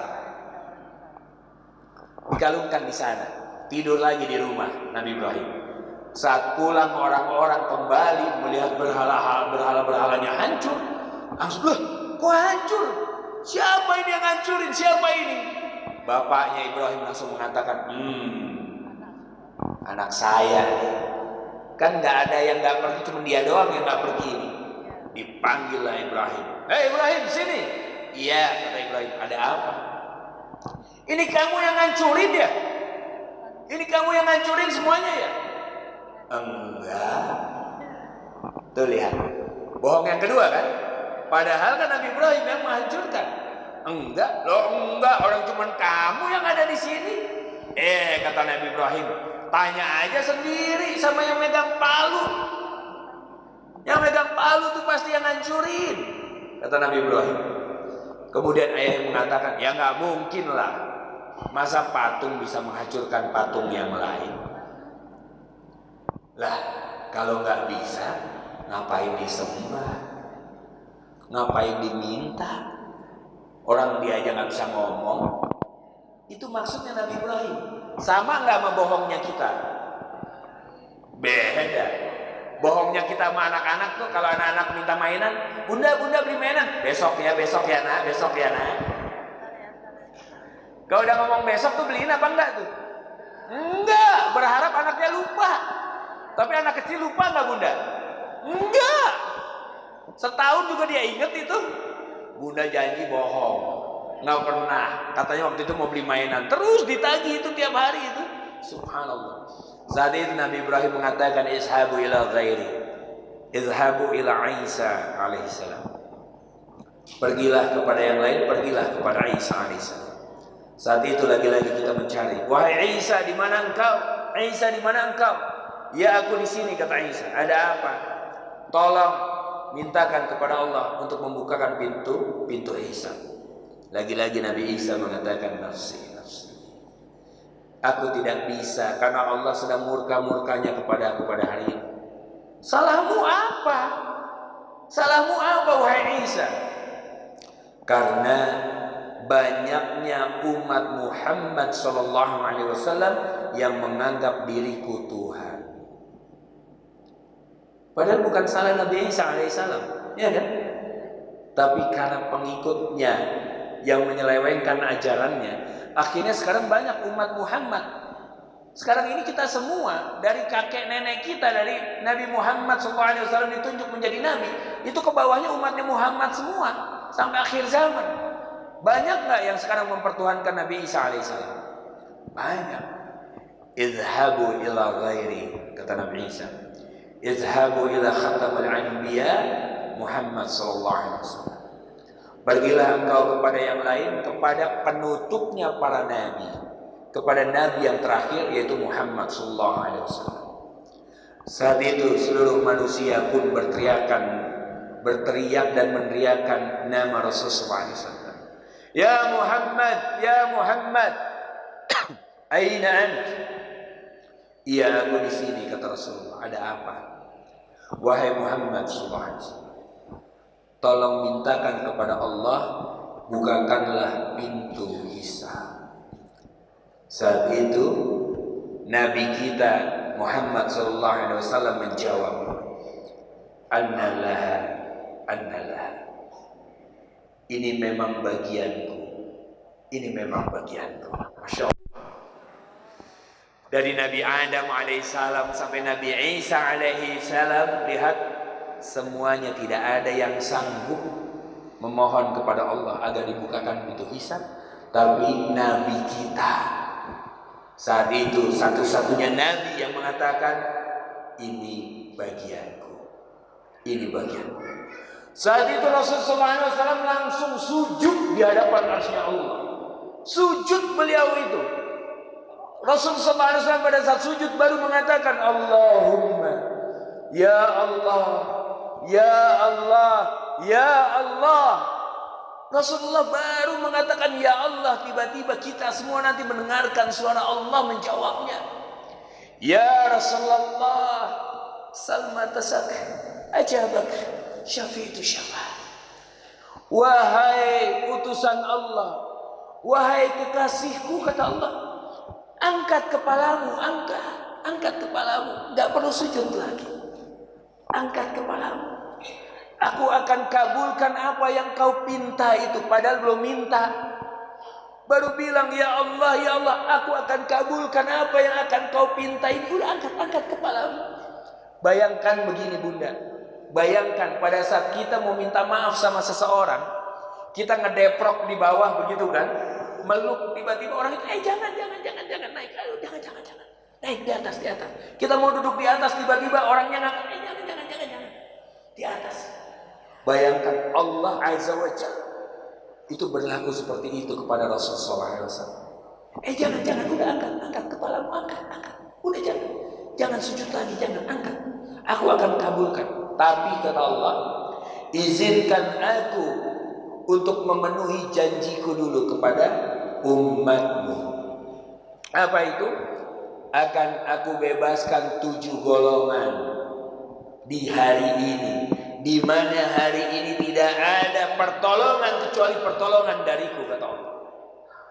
Dikalungkan di sana. Tidur lagi di rumah Nabi Ibrahim. Saat pulang orang-orang kembali melihat berhala-berhalanya hancur, langsung, loh, kok hancur? Siapa ini yang hancurin? Siapa ini? Bapaknya Ibrahim langsung mengatakan, anak saya. Kan nggak ada yang nggak pergi, cuma dia doang yang nggak pergi ini. Dipanggillah Ibrahim. Hei Ibrahim, sini. Iya, kata Ibrahim. Ada apa? Ini kamu yang ngancurin ya? Ini kamu yang ngancurin semuanya ya? Enggak. Tuh lihat. Bohong yang kedua kan? Padahal kan Nabi Ibrahim yang menghancurkan. Enggak, loh enggak. Orang cuma kamu yang ada di sini. Kata Nabi Ibrahim, tanya aja sendiri sama yang megang palu. Yang megang palu tuh pasti yang ngancurin, kata Nabi Ibrahim. Kemudian ayah mengatakan, ya nggak mungkin lah. Masa patung bisa menghancurkan patung yang lain? Lah, kalau nggak bisa, ngapain disembah? Ngapain diminta? Orang dia aja nggak bisa ngomong. Itu maksudnya Nabi Ibrahim. Sama nggak sama bohongnya kita? Beda. Bohongnya kita sama anak-anak tuh, kalau anak-anak minta mainan, bunda beli mainan, besok ya nak, besok ya nak. Kalau udah ngomong besok tuh beliin apa enggak tuh? Enggak, berharap anaknya lupa. Tapi anak kecil lupa nggak bunda? Enggak. Setahun juga dia inget itu. Bunda janji bohong, nggak pernah. Katanya waktu itu mau beli mainan, terus ditagih itu tiap hari itu. Subhanallah. Saat itu Nabi Ibrahim mengatakan, izhabu ila ghairi, izhabu ila Isa alaihissalam. Pergilah kepada yang lain, pergilah kepada Isa alaihissalam. Saat itu lagi-lagi kita mencari, wahai Isa, di mana engkau? Isa, di mana engkau? Ya aku di sini, kata Isa. Ada apa? Tolong mintakan kepada Allah untuk membukakan pintu Isa. Lagi-lagi Nabi Isa mengatakan, nafsi, nafsi. Aku tidak bisa karena Allah sedang murka-murkanya kepada aku pada hari ini. Salahmu apa? Salahmu apa wahai Isa? Karena banyaknya umat Muhammad sallallahu alaihi wasallam yang menganggap diriku Tuhan. Padahal bukan salah Nabi Isa alaihissalam, ya kan? Tapi karena pengikutnya yang menyelewengkan ajarannya, akhirnya sekarang banyak umat Muhammad. Sekarang ini kita semua, dari kakek nenek kita, dari Nabi Muhammad SAW ditunjuk menjadi Nabi, itu ke bawahnya umatnya Muhammad semua sampai akhir zaman. Banyak nggak yang sekarang mempertuhankan Nabi Isa alaihissalam? Banyak. Izhabu ila ghairi, kata Nabi Isa. Izhabu ila khatamul anbiya Muhammad sallallahu alaihi wasallam. Pergilah engkau kepada yang lain, kepada penutupnya para nabi, kepada nabi yang terakhir yaitu Muhammad sallallahu alaihi wasallam. Saat itu seluruh manusia pun berteriak dan meneriakkan nama Rasulullah sallallahu alaihi wasallam. Ya Muhammad, ya Muhammad, aina ant? Iya, aku di sini, kata Rasulullah. Ada apa? Wahai Muhammad sallallahu alaihi wasallam, tolong mintakan kepada Allah, bukakanlah pintu hisab. Saat itu Nabi kita Muhammad sallallahu alaihi wasallam menjawab, Annalah, annalah. Ini memang bagianku. Ini memang bagianku. Masya Allah. Dari Nabi Adam alaihissalam sampai Nabi Isa alaihissalam, lihat semuanya tidak ada yang sanggup memohon kepada Allah agar dibukakan pintu hisab, tapi Nabi kita saat itu satu-satunya Nabi yang mengatakan ini bagianku, ini bagianku. Saat itu Rasulullah SAW langsung sujud di hadapan arsy-Nya Allah. Sujud beliau itu. Rasulullah SAW pada saat sujud baru mengatakan Allahumma, ya Allah, ya Allah, ya Allah. Rasulullah baru mengatakan ya Allah, tiba-tiba kita semua nanti mendengarkan suara Allah menjawabnya. Ya Rasulullah, salmatasak, ajabak, syafi'tu syafa'. Wahai utusan Allah, wahai kekasihku, kata Allah, angkat kepalamu, angkat kepalamu, tidak perlu sujud lagi. Angkat kepalamu. Aku akan kabulkan apa yang kau pinta itu, padahal belum minta. Baru bilang ya Allah, ya Allah, aku akan kabulkan apa yang akan kau pinta itu. Udah angkat kepalamu. Bayangkan begini Bunda, bayangkan pada saat kita mau minta maaf sama seseorang, kita ngedeprok di bawah begitu kan, meluk, tiba-tiba orang itu jangan naik, ayo jangan naik di atas. Kita mau duduk di atas, tiba-tiba orangnya ngangkat, jangan di atas. Bayangkan Allah Azza wa Jalla itu berlaku seperti itu kepada Rasulullah SAW. Jangan, udah angkat kepalamu, angkat, udah jangan sujud lagi, jangan, angkat. Aku akan kabulkan. Tapi kata Allah, izinkan aku untuk memenuhi janjiku dulu kepada umatmu. Apa itu? Akan aku bebaskan 7 golongan di hari ini, di mana hari ini tidak ada pertolongan kecuali pertolongan dariku, kata Allah.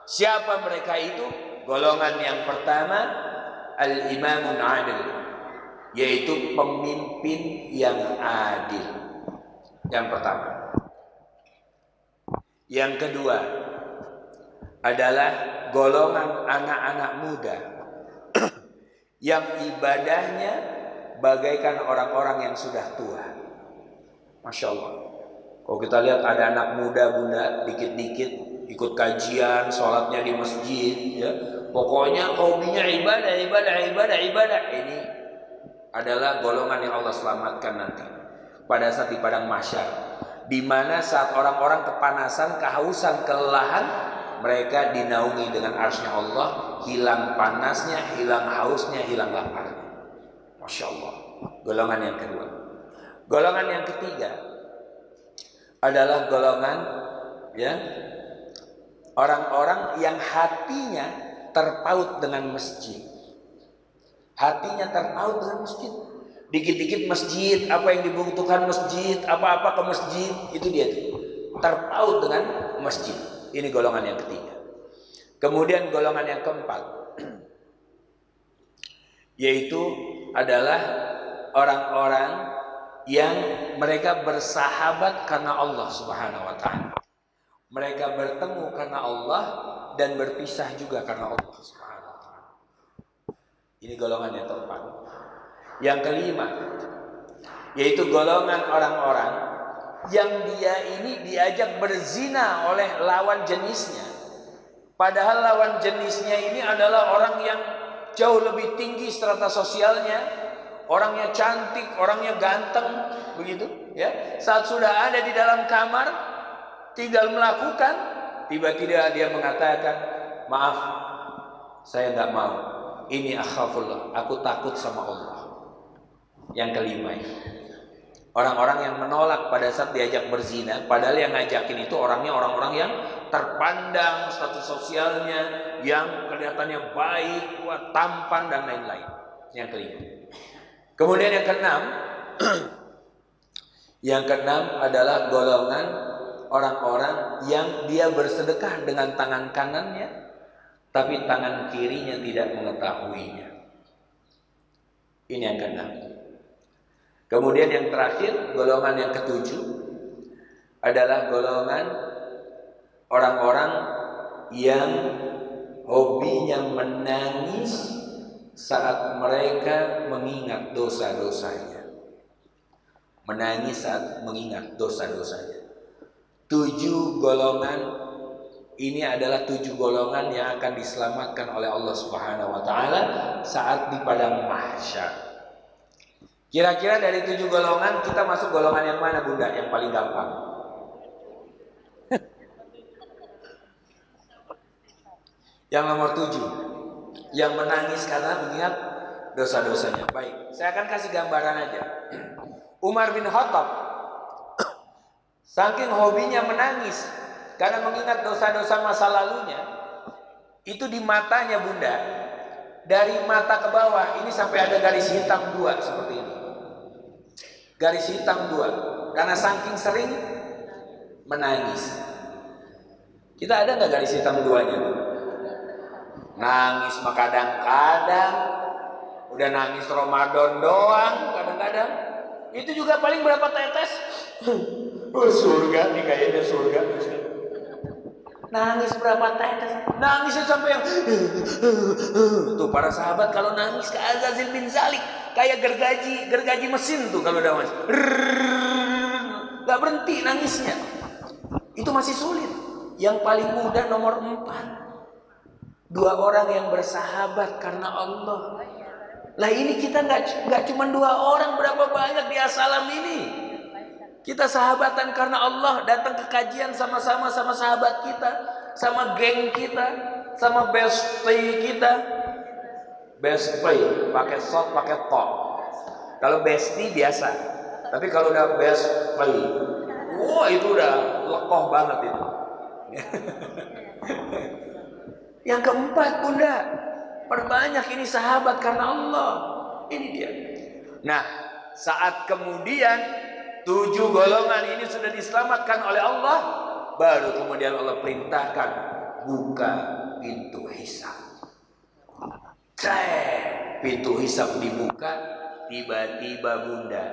Siapa mereka itu? Golongan yang pertama, al-imamun adil, yaitu pemimpin yang adil. Yang pertama. Yang kedua adalah golongan anak-anak muda yang ibadahnya bagaikan orang-orang yang sudah tua. Masya Allah. Kalau kita lihat ada anak muda Bunda, dikit-dikit ikut kajian, sholatnya di masjid, ya. Pokoknya hobinya ibadah. Ini adalah golongan yang Allah selamatkan nanti pada saat di padang mahsyar, di mana saat orang-orang kepanasan, kehausan, kelelahan, mereka dinaungi dengan arsy-Nya Allah, hilang panasnya, hilang hausnya, hilang laparnya. Masya Allah. Golongan yang kedua. Golongan yang ketiga adalah golongan orang-orang yang hatinya terpaut dengan masjid. Hatinya terpaut dengan masjid. Dikit-dikit masjid, apa yang dibutuhkan masjid, apa-apa ke masjid, itu dia tuh. Terpaut dengan masjid. Ini golongan yang ketiga. Kemudian golongan yang keempat, yaitu adalah orang-orang yang mereka bersahabat karena Allah Subhanahu wa taala. Mereka bertemu karena Allah dan berpisah juga karena Allah Subhanahu wa taala. Ini golongan yang keempat. Yang kelima, yaitu golongan orang-orang yang dia ini diajak berzina oleh lawan jenisnya. Padahal lawan jenisnya ini adalah orang yang jauh lebih tinggi strata sosialnya, orangnya cantik, orangnya ganteng, begitu ya. Saat sudah ada di dalam kamar, tinggal melakukan, tiba-tiba dia mengatakan, maaf, saya nggak mau. Ini akhafullah, aku takut sama Allah. Yang kelima, orang-orang yang menolak pada saat diajak berzina, padahal yang ngajakin itu orangnya orang-orang yang terpandang status sosialnya, yang kelihatannya baik, kuat, tampan dan lain-lain. Yang kelima. Kemudian yang keenam, yang keenam adalah golongan orang-orang yang dia bersedekah dengan tangan kanannya, tapi tangan kirinya tidak mengetahuinya. Ini yang keenam. Kemudian yang terakhir, golongan yang ketujuh adalah golongan orang-orang yang hobinya menangis saat mereka mengingat dosa-dosanya. Menangis saat mengingat dosa-dosanya. 7 golongan ini adalah 7 golongan yang akan diselamatkan oleh Allah Subhanahu wa taala saat di padang mahsyar. Kira-kira dari 7 golongan kita masuk golongan yang mana, Bunda? Yang paling gampang? Yang nomor 7, yang menangis karena mengingat dosa-dosanya. Baik, saya akan kasih gambaran aja. Umar bin Khattab, saking hobinya menangis karena mengingat dosa-dosa masa lalunya, itu di matanya, Bunda, dari mata ke bawah ini sampai ada garis hitam 2 seperti ini. Garis hitam 2 karena saking sering menangis. Kita ada nggak garis hitam 2-nya? Nangis mah kadang-kadang, udah nangis Ramadan doang kadang-kadang. Itu juga paling berapa tetes? Oh, surga nih, kayaknya surga. Nangis berapa tetes? Nangisnya sampai yang tuh para sahabat kalau nangis ke Azazil bin Zalik kayak gergaji mesin tuh kalau udah mas, nggak berhenti nangisnya. Itu masih sulit. Yang paling mudah nomor 4, 2 orang yang bersahabat karena Allah. Lah ini kita nggak cuma 2 orang, berapa banyak di Assalam ini. Kita sahabatan karena Allah, datang ke kajian sama-sama sama sahabat kita, sama geng kita, sama bestie kita. Bestie pakai shot, pakai top. Kalau bestie biasa, tapi kalau udah bestie, wah itu udah lekoh banget itu. Yang keempat, Bunda, perbanyak ini sahabat karena Allah. Ini dia. Nah, saat kemudian 7 golongan ini sudah diselamatkan oleh Allah, baru kemudian Allah perintahkan buka pintu hisab. Pintu hisab dibuka, tiba-tiba, Bunda,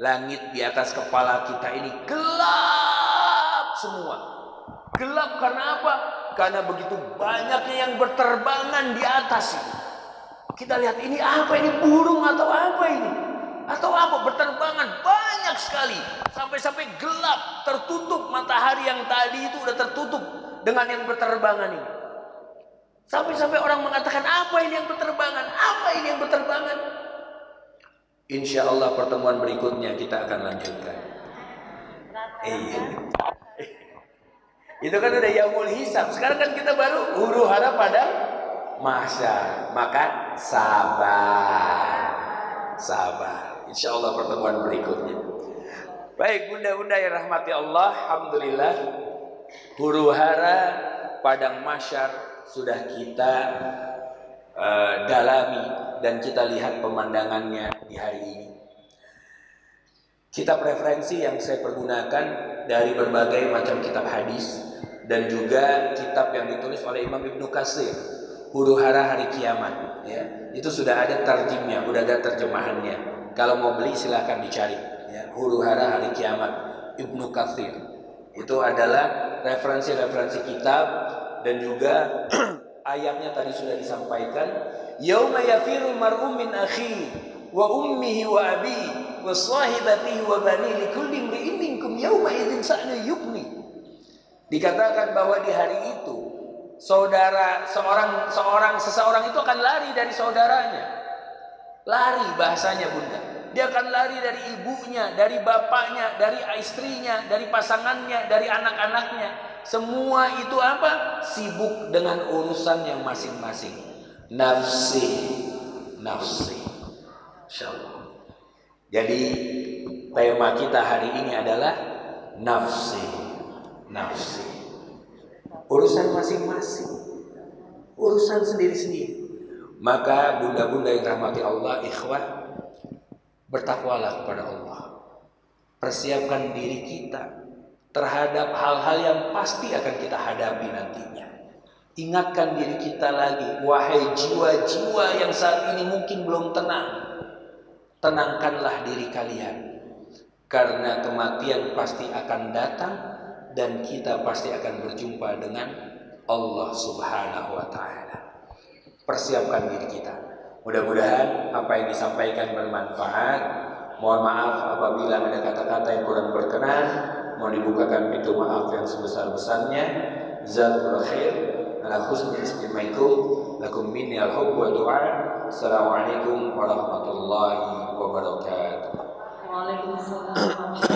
langit di atas kepala kita ini gelap semua. Gelap karena apa? Karena begitu banyaknya yang berterbangan di atas itu. Kita lihat ini apa, ini burung atau apa ini? Atau apa, berterbangan banyak sekali. Sampai-sampai gelap, tertutup matahari yang tadi itu udah tertutup dengan yang berterbangan ini. Sampai-sampai orang mengatakan, apa ini yang berterbangan? Apa ini yang berterbangan? Insya Allah pertemuan berikutnya kita akan lanjutkan. Itu kan udah yaumul hisab. Sekarang kan kita baru huru hara pada mahsyar. Maka sabar. Insya Allah pertemuan berikutnya. Baik, bunda-bunda yang rahmati Allah, alhamdulillah, huru hara padang mahsyar sudah kita dalami dan kita lihat pemandangannya di hari ini. Kitab referensi yang saya pergunakan dari berbagai macam kitab hadis, dan juga kitab yang ditulis oleh Imam Ibnu Katsir, Huru-hara Hari Kiamat, ya. Itu sudah ada tarjimnya, sudah ada terjemahannya. Kalau mau beli silahkan dicari, ya. Huru-hara Hari Kiamat Ibnu Katsir. Itu adalah referensi-referensi kitab, dan juga ayatnya tadi sudah disampaikan. Yauma yafirul mar'u min akhihi wa ummihi wa abihi wa sahibatihi wa banihi likulli imri'in minkum yauma idzin sa'nu yughni. Dikatakan bahwa di hari itu seseorang itu akan lari dari saudaranya. Lari bahasanya Bunda. Dia akan lari dari ibunya, dari bapaknya, dari istrinya, dari pasangannya, dari anak-anaknya. Semua itu apa? Sibuk dengan urusan yang masing-masing. Nafsi, nafsi. Insyaallah. Jadi tema kita hari ini adalah nafsi, nafsi. Urusan masing-masing, urusan sendiri-sendiri. Maka bunda-bunda yang rahmati Allah, ikhwah, bertakwalah kepada Allah. Persiapkan diri kita terhadap hal-hal yang pasti akan kita hadapi nantinya. Ingatkan diri kita lagi, wahai jiwa-jiwa yang saat ini mungkin belum tenang, tenangkanlah diri kalian, karena kematian pasti akan datang dan kita pasti akan berjumpa dengan Allah Subhanahu wa Ta'ala. Persiapkan diri kita. Mudah-mudahan apa yang disampaikan bermanfaat. Mohon maaf apabila ada kata-kata yang kurang berkenan. Mohon dibukakan pintu maaf yang sebesar-besarnya. Jazakumullahu khair ala husni istimaikum. Lakum minni al-hubbu wa du'a. Assalamualaikum warahmatullahi wabarakatuh. Waalaikumsalam.